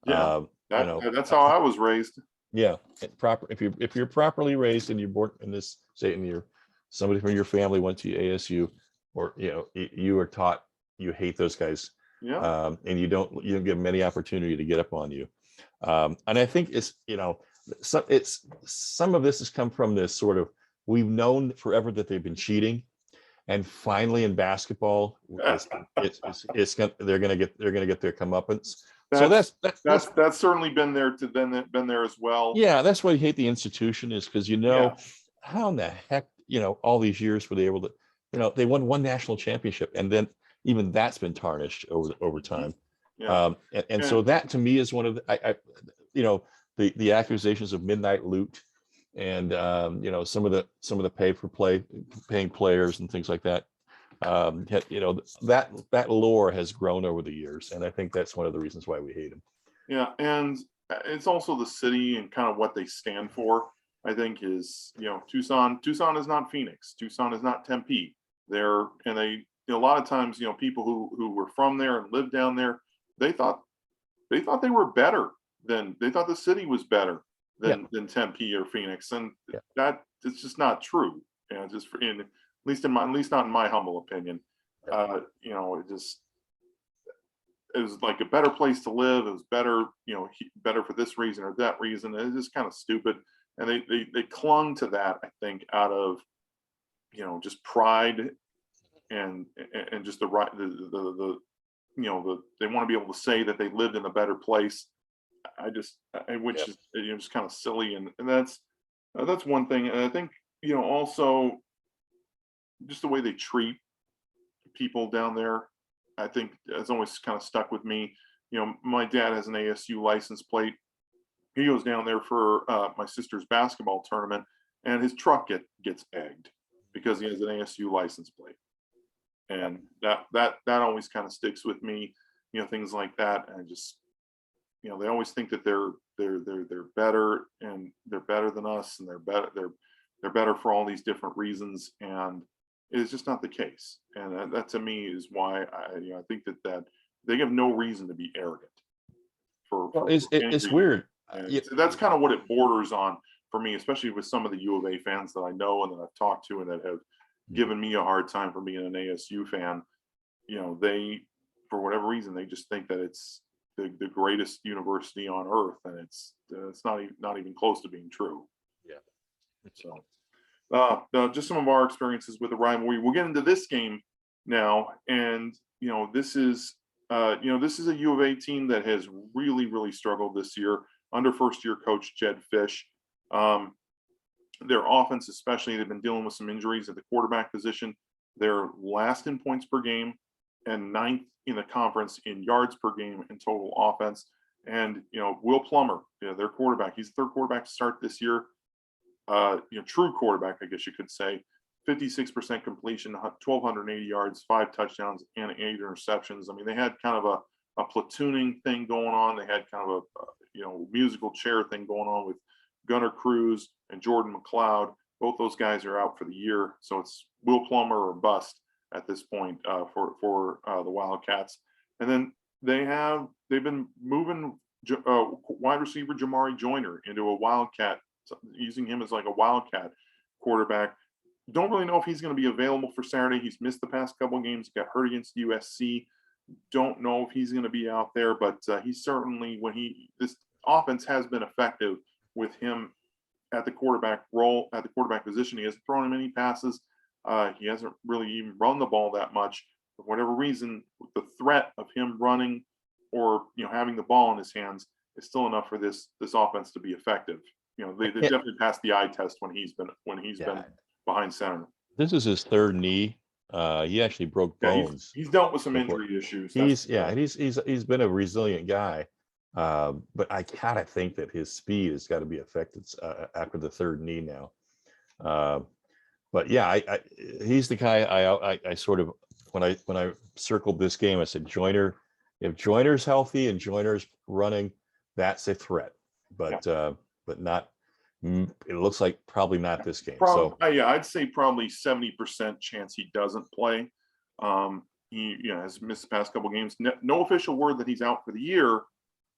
That's how I was raised. Yeah, if you're properly raised and you're born in this state and somebody from your family went to ASU, or you were taught you hate those guys. Yeah. And you don't give them any opportunity to get up on you. And I think it's some of this has come from this sort of, we've known forever that they've been cheating, and finally in basketball they're gonna get their comeuppance. So that's certainly been there as well. Yeah, that's why you hate the institution, is because how in the heck all these years were they able to, they won one national championship, and then even that's been tarnished over time. So that to me is one of the accusations of midnight loot, and some of the paying players and things like that. That lore has grown over the years, and I think that's one of the reasons why we hate them. Yeah, and it's also the city and kind of what they stand for. I think is Tucson is not Phoenix. Tucson is not Tempe. A lot of times, people who were from there and lived down there, they thought they were better they thought the city was better than Tempe or Phoenix, and that it's just not true. At least not in my humble opinion. It was like a better place to live. It was better, better for this reason or that reason. It's just kind of stupid, and they clung to that, I think, out of just pride. And just they want to be able to say that they lived in a better place. Which is just kind of silly, and that's one thing. And I think also just the way they treat people down there, I think it's always kind of stuck with me. My dad has an ASU license plate. He goes down there for my sister's basketball tournament, and his truck gets egged because he has an ASU license plate. And that always kind of sticks with me, things like that. And just, they always think that they're better, and they're better than us, and they're better for all these different reasons, and it's just not the case. And that to me is why I think that they have no reason to be arrogant. It's weird. So that's kind of what it borders on for me, especially with some of the U of A fans that I know and that I've talked to and that have given me a hard time for being an ASU fan. They, for whatever reason, they just think that it's the greatest university on earth, and it's not even close to being true. Yeah. So, just some of our experiences with the rivalry. We'll get into this game now, and this is a U of A team that has really struggled this year under first-year coach Jed Fish. Their offense, especially, they've been dealing with some injuries at the quarterback position. They're last in points per game and ninth in the conference in yards per game and total offense. And Will Plummer, their quarterback, he's the third quarterback to start this year. True quarterback, I guess you could say. 56% completion, 1,280 yards, 5 touchdowns, and 8 interceptions. I mean, they had kind of a platooning thing going on. They had kind of a musical chair thing going on with Gunnar Cruz and Jordan McLeod. Both those guys are out for the year, so it's Will Plummer or bust at this point for the Wildcats. And then they've been moving wide receiver Jamari Joyner into a Wildcat, using him as like a Wildcat quarterback. Don't really know if he's going to be available for Saturday. He's missed the past couple of games. He got hurt against USC. Don't know if he's going to be out there, but he's certainly, this offense has been effective with him at the quarterback role, at the quarterback position. He hasn't thrown him any passes. He hasn't really even run the ball that much. For whatever reason, the threat of him running or having the ball in his hands is still enough for this offense to be effective. They definitely passed the eye test when he's been behind center. This is his third knee. He actually broke bones. He's dealt with some injury issues. He's been a resilient guy. But I gotta think that his speed has got to be affected after the third knee now. But yeah, he's the guy I sort of, when I circled this game, I said Joyner. If Joyner's healthy and Joyner's running, that's a threat. But not. It looks like probably not this game. I'd say probably 70% chance he doesn't play. He has missed the past couple games. No official word that he's out for the year.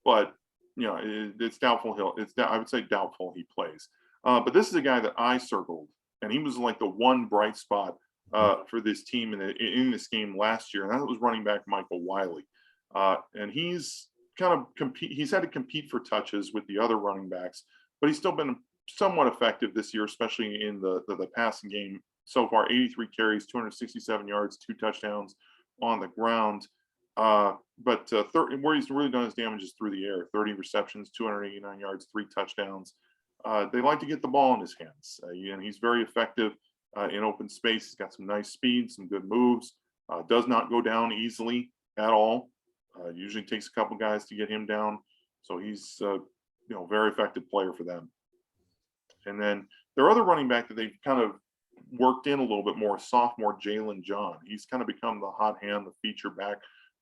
But it's doubtful I would say doubtful he plays. But this is a guy that I circled, and he was like the one bright spot for this team in this game last year, and that was running back Michael Wiley. And he's he's had to compete for touches with the other running backs, but he's still been somewhat effective this year, especially in the passing game so far. 83 carries, 267 yards, 2 touchdowns on the ground. But where he's really done his damage is through the air. 30 receptions, 289 yards, 3 touchdowns. They like to get the ball in his hands, and he's very effective in open space. He's got some nice speed, some good moves. Does not go down easily at all. Usually takes a couple guys to get him down. So he's very effective player for them. And then their other running back that they've kind of worked in a little bit more, sophomore Jalen John. He's kind of become the hot hand, the feature back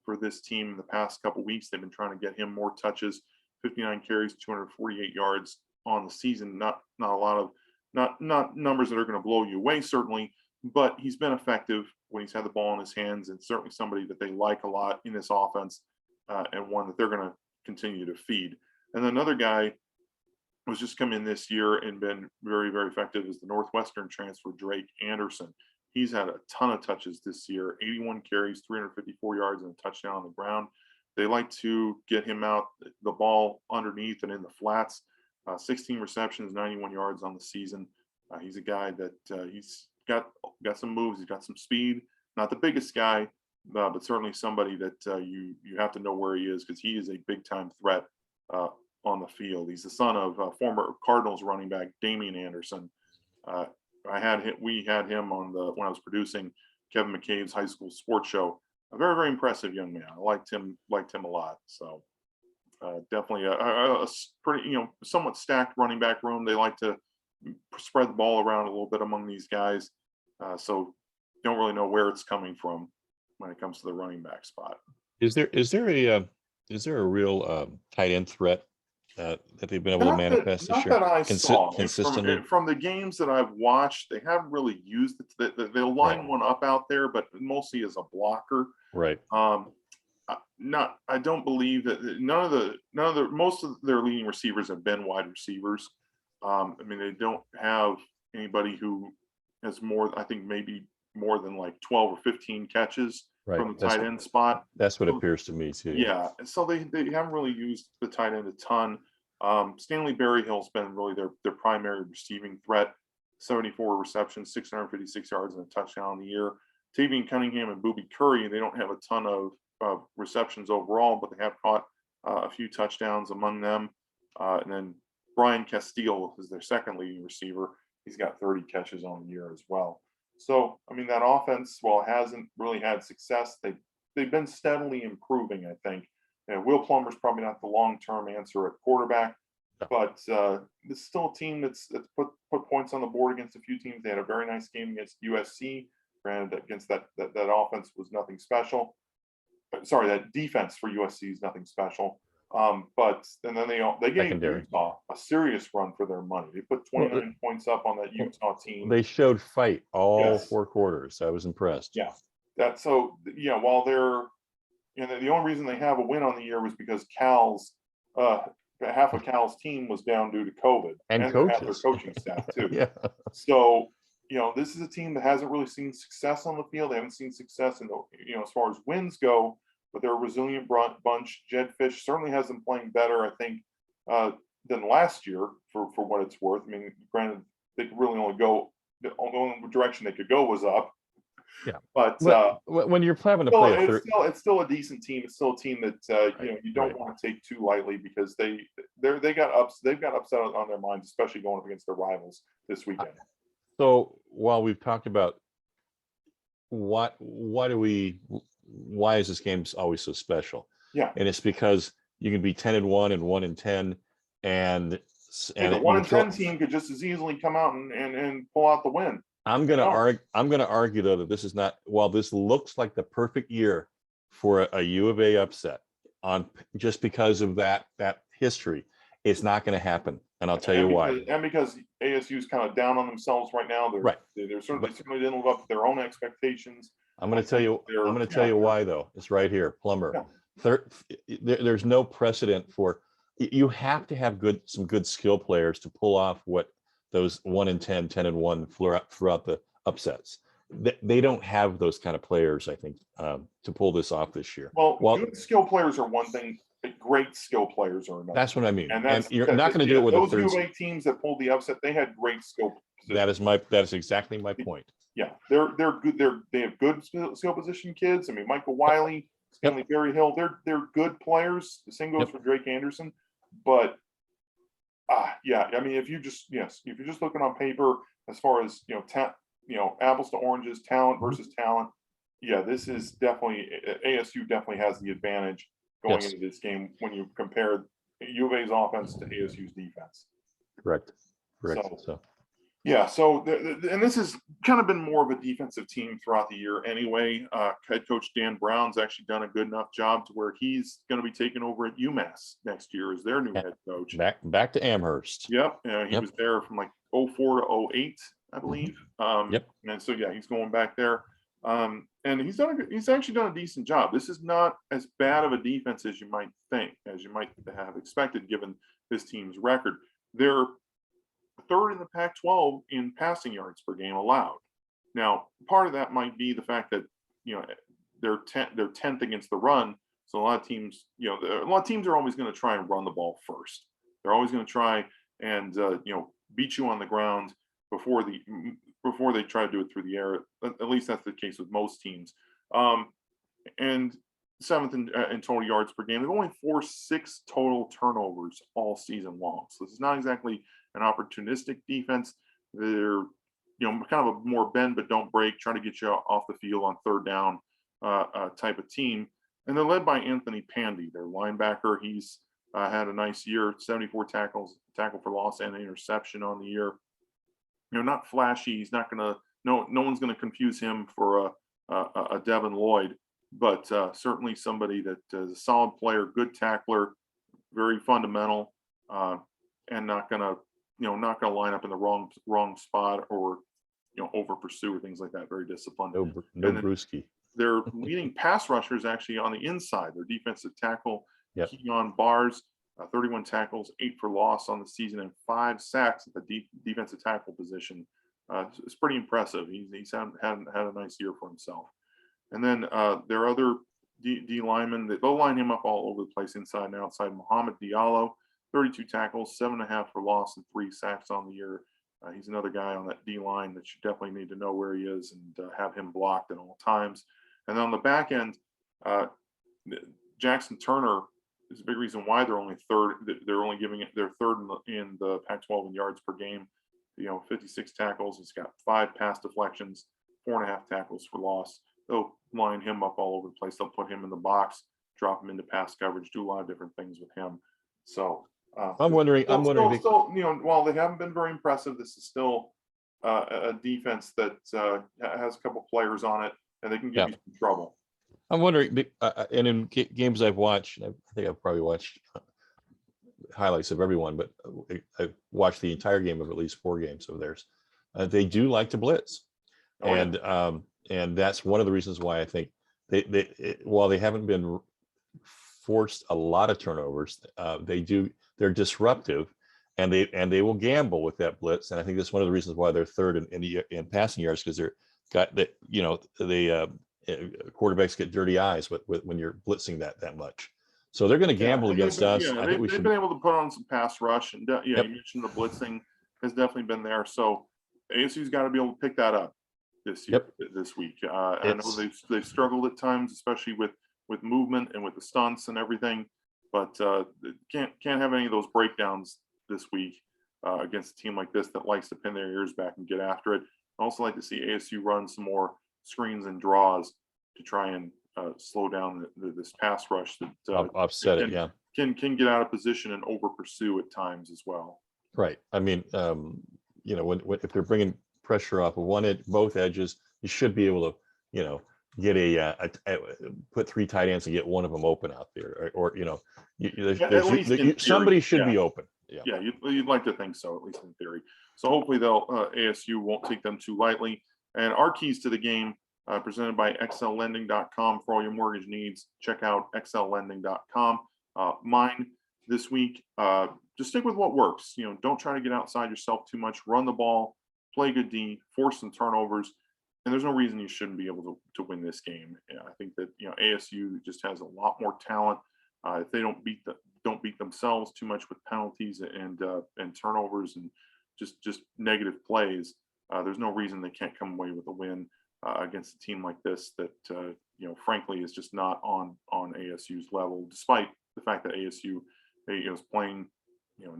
for this team in the past couple weeks. They've been trying to get him more touches, 59 carries, 248 yards on the season. Not a lot of, not numbers that are going to blow you away, certainly, but he's been effective when he's had the ball in his hands, and certainly somebody that they like a lot in this offense, and one that they're going to continue to feed. And another guy who's just come in this year and been very effective is the Northwestern transfer Drake Anderson. He's had a ton of touches this year, 81 carries, 354 yards, and a touchdown on the ground. They like to get him out the ball underneath and in the flats. 16 receptions, 91 yards on the season. He's a guy that he's got some moves. He's got some speed. Not the biggest guy, but certainly somebody that you have to know where he is, because he is a big-time threat on the field. He's the son of former Cardinals running back Damian Anderson. We had him on when I was producing Kevin McCabe's high school sports show. A very impressive young man. I liked him a lot. So definitely a pretty somewhat stacked running back room. They like to spread the ball around a little bit among these guys. So don't really know where it's coming from when it comes to the running back spot. Is there a real tight end threat that they've been able to manifest this year? Not that I saw consistently from the games that I've watched. They haven't really used it. They'll line one up out there, but mostly as a blocker. Right. I don't believe that most of their leading receivers have been wide receivers. I mean, they don't have anybody who has maybe more than like 12 or 15 catches from the tight end spot. That's what appears to me too. Yeah. So they haven't really used the tight end a ton. Stanley Berryhill's been really their primary receiving threat. 74 receptions, 656 yards, and a touchdown on the year. Tavian Cunningham and Booby Curry, they don't have a ton of receptions overall, but they have caught a few touchdowns among them. And then Brian Castile is their second leading receiver. He's got 30 catches on the year as well. So, I mean, that offense, while it hasn't really had success, they've been steadily improving, I think. And Will Plummer's probably not the long-term answer at quarterback, but it's still a team that's put points on the board against a few teams. They had a very nice game against USC. Granted, against that offense was nothing special. Sorry, that defense for USC is nothing special. But and then they gave Utah a serious run for their money. They put 29 points up on that Utah team. They showed fight all 4 quarters. I was impressed. Yeah, while they're, the only reason they have a win on the year was because Cal's half of Cal's team was down due to COVID and half their coaching staff too. Yeah. So this is a team that hasn't really seen success on the field. They haven't seen success in the as far as wins go. But they're a resilient bunch. Jed Fish certainly has them playing better, I think, than last year for what it's worth. I mean, granted, they could really only go the only direction they could go was up. Yeah, but when you're having to play, it's still a decent team. It's still a team that you don't want to take too lightly because they've got upset on their minds, especially going up against their rivals this weekend. So while we've talked about why is this game always so special? Yeah, and it's because you can be 10-1 and 1-10, and the 1-10 team could just as easily come out and pull out the win. I'm gonna argue though that this is not, while this looks like the perfect year for a U of A upset on just because of that history, it's not going to happen, and I'll tell you why. And because ASU's kind of down on themselves right now. They're certainly didn't live up to their own expectations. I'm going to tell you why though. It's right here, Plummer. Yeah. There's no precedent for. You have to have some good skill players to pull off what those 1-10, 10-1 throughout the upsets. They don't have those kind of players, I think, to pull this off this year. Well, good skill players are one thing. Great skill players are another. That's what I mean. And you're not going to do it with those U of A teams that pulled the upset. They had great skill. That is exactly my point. Yeah, they're good. They have good skill position kids. I mean, Michael Wiley, Stanley Berryhill. They're good players. The same goes for Drake Anderson. But I mean, if you're just looking on paper as far as apples to oranges, talent versus talent, this is definitely ASU definitely has the advantage going into this game when you compare U of A's offense to ASU's defense. Correct. And this has kind of been more of a defensive team throughout the year anyway. Head coach Dan Brown's actually done a good enough job to where he's going to be taking over at UMass next year as their new head coach. Back to Amherst. Yep. He was there from like 04 to 08, I believe. And so he's going back there. And he's actually done a decent job. This is not as bad of a defense as you might think, as you might have expected given this team's record. They're third in the Pac-12 in passing yards per game allowed. Now, part of that might be the fact that they're 10th against the run. So a lot of teams, are always going to try and run the ball first. They're always going to try and beat you on the ground before they try to do it through the air. At least that's the case with most teams. And 7th in total yards per game. They've only forced 6 total turnovers all season long. So this is not exactly an opportunistic defense. They're kind of a more bend but don't break, trying to get you off the field on third down type of team. And they're led by Anthony Pandy, their linebacker. He's had a nice year, 74 tackle for loss and an interception on the year. Not flashy. He's not gonna. No one's gonna confuse him for a Devin Lloyd, but certainly somebody that is a solid player, good tackler, very fundamental, and not gonna line up in the wrong spot or over pursue or things like that. Very disciplined. No brewski. Their leading pass rusher is actually on the inside. Their defensive tackle, Keon Bars, 31 tackles, 8 for loss on the season, and 5 sacks at the defensive tackle position. It's pretty impressive. He's had a nice year for himself. And then their other D linemen, they'll line him up all over the place, inside and outside. Mohamed Diallo, 32 tackles, 7.5 for loss, and 3 sacks on the year. He's another guy on that D line that you definitely need to know where he is and have him blocked at all times. And then on the back end, Jackson Turner is a big reason why they're only third. They're only giving it, they're third in the Pac-12 in yards per game. 56 tackles. He's got 5 pass deflections, 4.5 tackles for loss. They'll line him up all over the place. They'll put him in the box, drop him into pass coverage, do a lot of different things with him. So I'm wondering, while they haven't been very impressive, this is still a defense that has a couple players on it, and they can give you some trouble. I'm wondering, and in games I've watched, I think I've probably watched highlights of everyone, but I watched the entire game of at least 4 games of theirs. They do like to blitz, and that's one of the reasons why I think while they haven't been forced a lot of turnovers, they're disruptive, and they will gamble with that blitz. And I think that's one of the reasons why they're third in passing yards, because they're got that, quarterbacks get dirty eyes when you're blitzing that much. So they're going to gamble against us. I think they've been able to put on some pass rush, and you mentioned the blitzing has definitely been there. So ASU's got to be able to pick that up this week. I know they've struggled at times, especially with movement and with the stunts and everything, but can't have any of those breakdowns this week against a team like this that likes to pin their ears back and get after it. I also like to see ASU run some more screens and draws to try and slow down this pass rush that offset it. Can get out of position and over pursue at times as well. Right. I mean, when if they're bringing pressure off of one edge, both edges, you should be able to, get put 3 tight ends and get one of them open out there, or somebody should be open. You'd like to think so, at least in theory. So hopefully ASU won't take them too lightly. And our keys to the game, presented by xllending.com for all your mortgage needs. Check out xllending.com. Mine this week, just stick with what works. Don't try to get outside yourself too much. Run the ball, play good D, force some turnovers, and there's no reason you shouldn't be able to win this game. I think that ASU just has a lot more talent. If they don't beat themselves too much with penalties and turnovers and just negative plays, there's no reason they can't come away with a win against a team like this that frankly is just not on ASU's level, despite the fact that ASU is playing,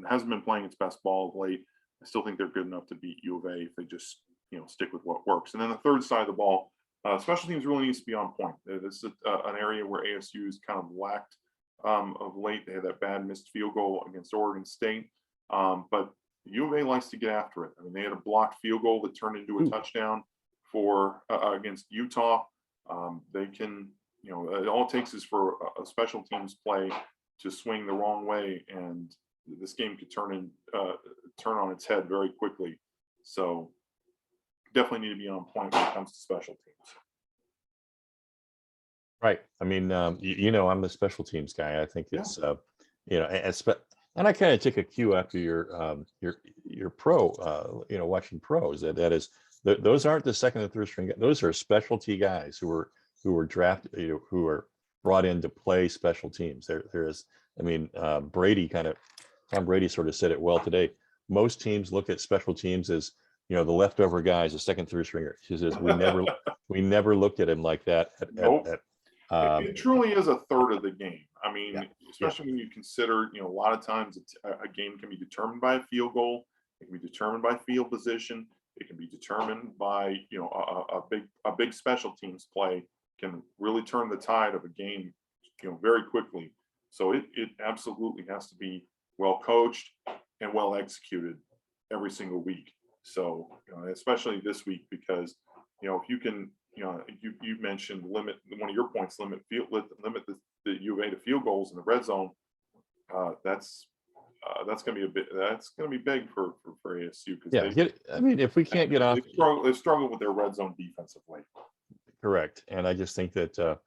hasn't been playing its best ball of late. I still think they're good enough to beat U of A if they just stick with what works. And then the third side of the ball, special teams really needs to be on point. This is an area where ASU's kind of lacked of late. They had that bad missed field goal against Oregon State, but U of A likes to get after it. I mean, they had a blocked field goal that turned into a touchdown against Utah. They can, all it takes is for a special teams play to swing the wrong way, and this game could turn on its head very quickly. So definitely need to be on point when it comes to special teams. Right. I mean, I'm the special teams guy. I think it's, and I kind of take a cue after your pro, watching pros. That is, those aren't the second and third string guys. Those are specialty guys who were drafted, who are brought in to play special teams. There is, Tom Brady sort of said it well today. Most teams look at special teams as, the leftover guys, the second, third stringer. He says we never looked at him like that. It truly is a third of the game. Especially when you consider, a lot of times a game can be determined by a field goal. It can be determined by field position. It can be determined by, a big special teams play can really turn the tide of a game, very quickly. So it absolutely has to be well coached and well executed every single week. So, especially this week, because, if you can, you mentioned limit one of your points, limit the U of A to field goals in the red zone. That's going to be big for ASU, because if we can't get off, they struggle with their red zone defensively. Correct. And I just think that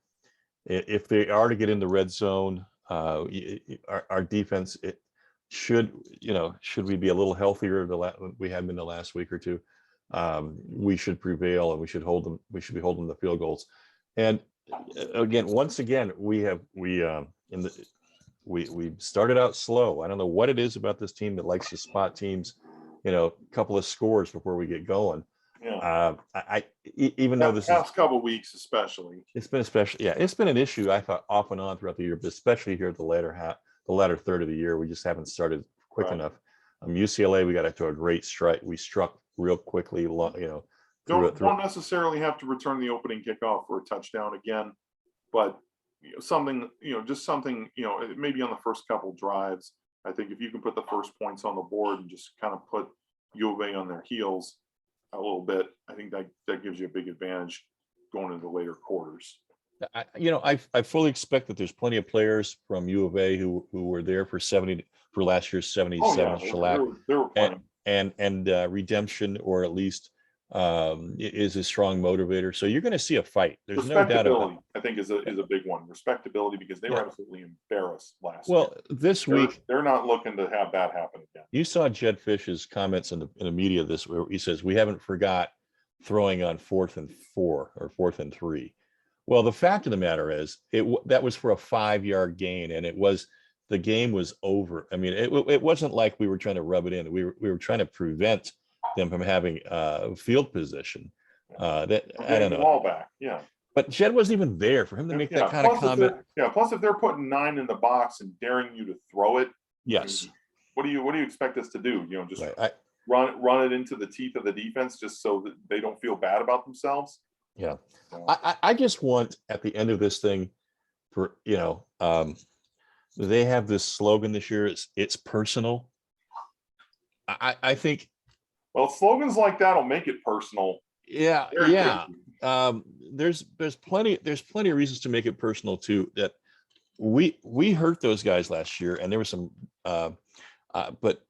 if they are to get in the red zone, our defense, should we be a little healthier than we have been the last week or two, we should prevail, and we should be holding the field goals. And once again, we started out slow. I don't know what it is about this team that likes to spot teams, a couple of scores before we get going. Yeah. Even though this past couple weeks, especially, it's been an issue, I thought, off and on throughout the year, but especially here at the latter third of the year, we just haven't started quick enough. UCLA, we got into a great strike. We struck real quickly. Don't necessarily have to return the opening kickoff for a touchdown again, but something, just something, maybe on the first couple drives. I think if you can put the first points on the board and just kind of put U of A on their heels a little bit, I think that gives you a big advantage going into the later quarters. I fully expect that there's plenty of players from U of A who were there for last year's 77 shellac, there were plenty. and redemption, or at least is a strong motivator. So you're going to see a fight. There's no doubt about it. I think is a big one. Respectability, because they were absolutely embarrassed last year. This week they're not looking to have that happen again. You saw Jed Fish's comments in the media where he says, we haven't forgot throwing on 4th and 4 or 4th and 3. Well, the fact of the matter is that was for a 5-yard gain, and the game was over. I mean, it wasn't like we were trying to rub it in. We were trying to prevent them from having field position. I don't know. Ball back, yeah. But Jed wasn't even there for him to make that kind of comment. Plus, if they're putting 9 in the box and daring you to throw it, yes. What do you expect us to do? Just run it into the teeth of the defense just so that they don't feel bad about themselves. Yeah, I just want, at the end of this thing, for they have this slogan this year. It's personal. I think. Well, slogans like that will make it personal. Yeah. There's plenty of reasons to make it personal too. That we hurt those guys last year, and there was some. But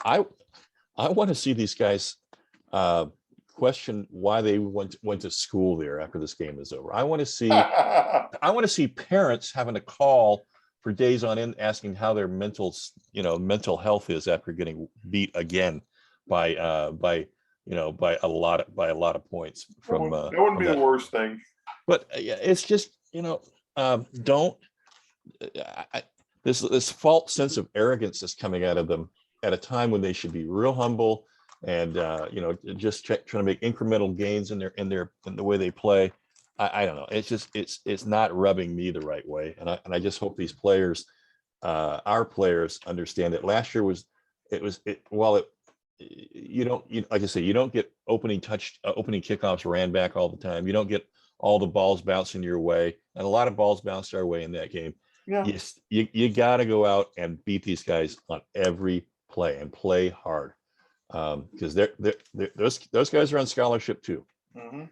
I want to see these guys question why they went to school there after this game is over. I want to see parents having to call for days on end asking how their mental health is after getting beat again by a lot of points from that wouldn't be the worst thing. But it's just don't this false sense of arrogance is coming out of them at a time when they should be real humble and just trying to make incremental gains in the way they play. I don't know. It's just it's not rubbing me the right way, and I just hope these players, our players, understand that last year like I say, you don't get opening kickoffs ran back all the time. You don't get all the balls bouncing your way, and a lot of balls bounced our way in that game. Yeah. You got to go out and beat these guys on every play and play hard, because those guys are on scholarship too. Mm-hmm.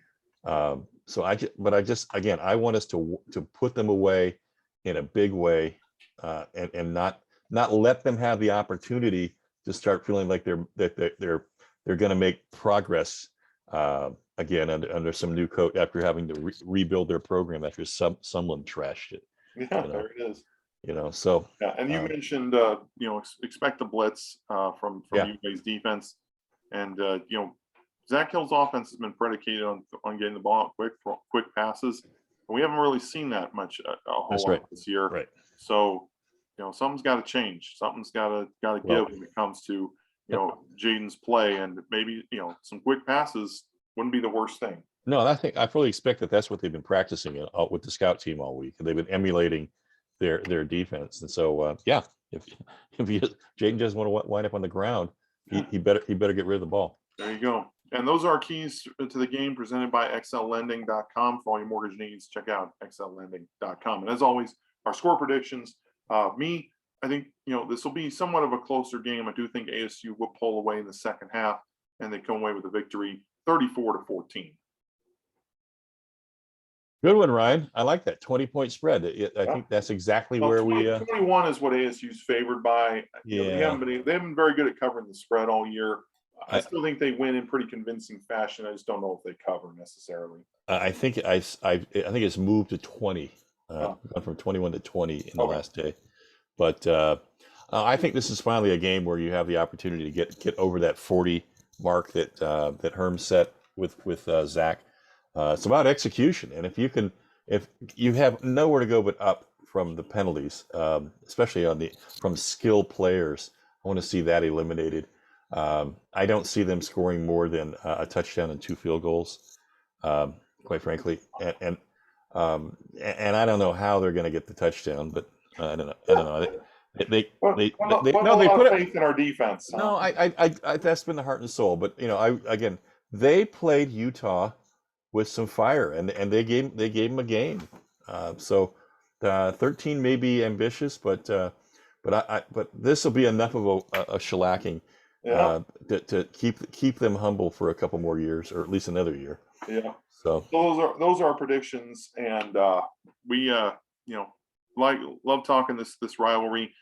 So I want us to put them away in a big way, and not let them have the opportunity to start feeling like they're going to make progress again under some new coach after having to rebuild their program after someone trashed it. Yeah, there it is. So yeah, and you mentioned expect a blitz from UA's defense, and Zach Hill's offense has been predicated on getting the ball out quick passes, and we haven't really seen that much a whole lot this year. Right. So something's got to change. Something's got to give when it comes to Jaden's play, and maybe some quick passes wouldn't be the worst thing. No, I fully expect that's what they've been practicing with the scout team all week. They've been emulating their defense, and so if Jaden doesn't want to wind up on the ground, he better get rid of the ball. There you go. And those are our keys to the game, presented by xllending.com. For all your mortgage needs, check out xllending.com. And as always, our score predictions. I think this will be somewhat of a closer game. I do think ASU will pull away in the second half, and they come away with a victory, 34-14. Good one, Ryan. I like that 20-point spread. I think that's exactly where 21 is what ASU's favored by. Yeah, they haven't been very good at covering the spread all year. I still think they win in pretty convincing fashion. I just don't know if they cover necessarily. I think it's moved to 20, gone from 21 to 20 in the last day. But I think this is finally a game where you have the opportunity to get over that 40 mark that Herm set with Zach. It's about execution, and if you have nowhere to go but up from the penalties, especially from skill players, I want to see that eliminated. I don't see them scoring more than a touchdown and 2 field goals, quite frankly. And I don't know how they're going to get the touchdown, but I don't know. I don't know. They no, they put faith in our defense. No, I that's been the heart and soul. But again, they played Utah with some fire, and they gave them a game. So 13 may be ambitious, but this will be enough of a shellacking to keep them humble for a couple more years, or at least another year. Yeah. So those are our predictions, and we love talking this rivalry.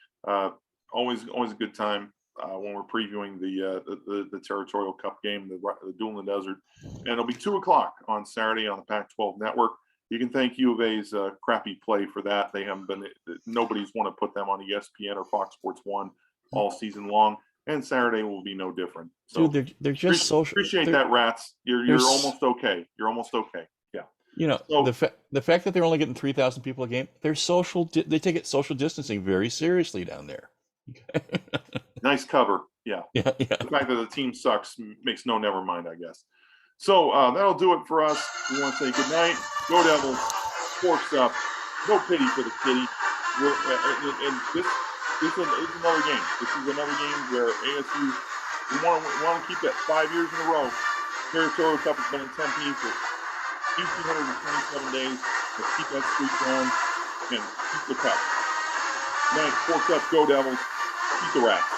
Always a good time when we're previewing the Territorial Cup game, the Duel in the Desert, and it'll be 2:00 on Saturday on the Pac-12 Network. You can thank U of A's crappy play for that. They haven't been. Nobody's want to put them on ESPN or Fox Sports 1 all season long, and Saturday will be no different. So dude, they're just social. Appreciate that, Rats. You're almost okay. You're almost okay. Yeah. So, the fact that they're only getting 3,000 people a game, they're social. They take it social distancing very seriously down there. Nice cover. Yeah. The fact that the team sucks makes no never mind, I guess. So that'll do it for us. We want to say good night. Go Devils. Forks up. No pity for the kitty. And this is another game. This is another game where ASU, we want to keep that 5 years in a row. Territorial Cup has been in Tempe for 1,827 days. Let's keep that streak going and keep the cup. Night, Forks up. Go Devils. Keep the Rats.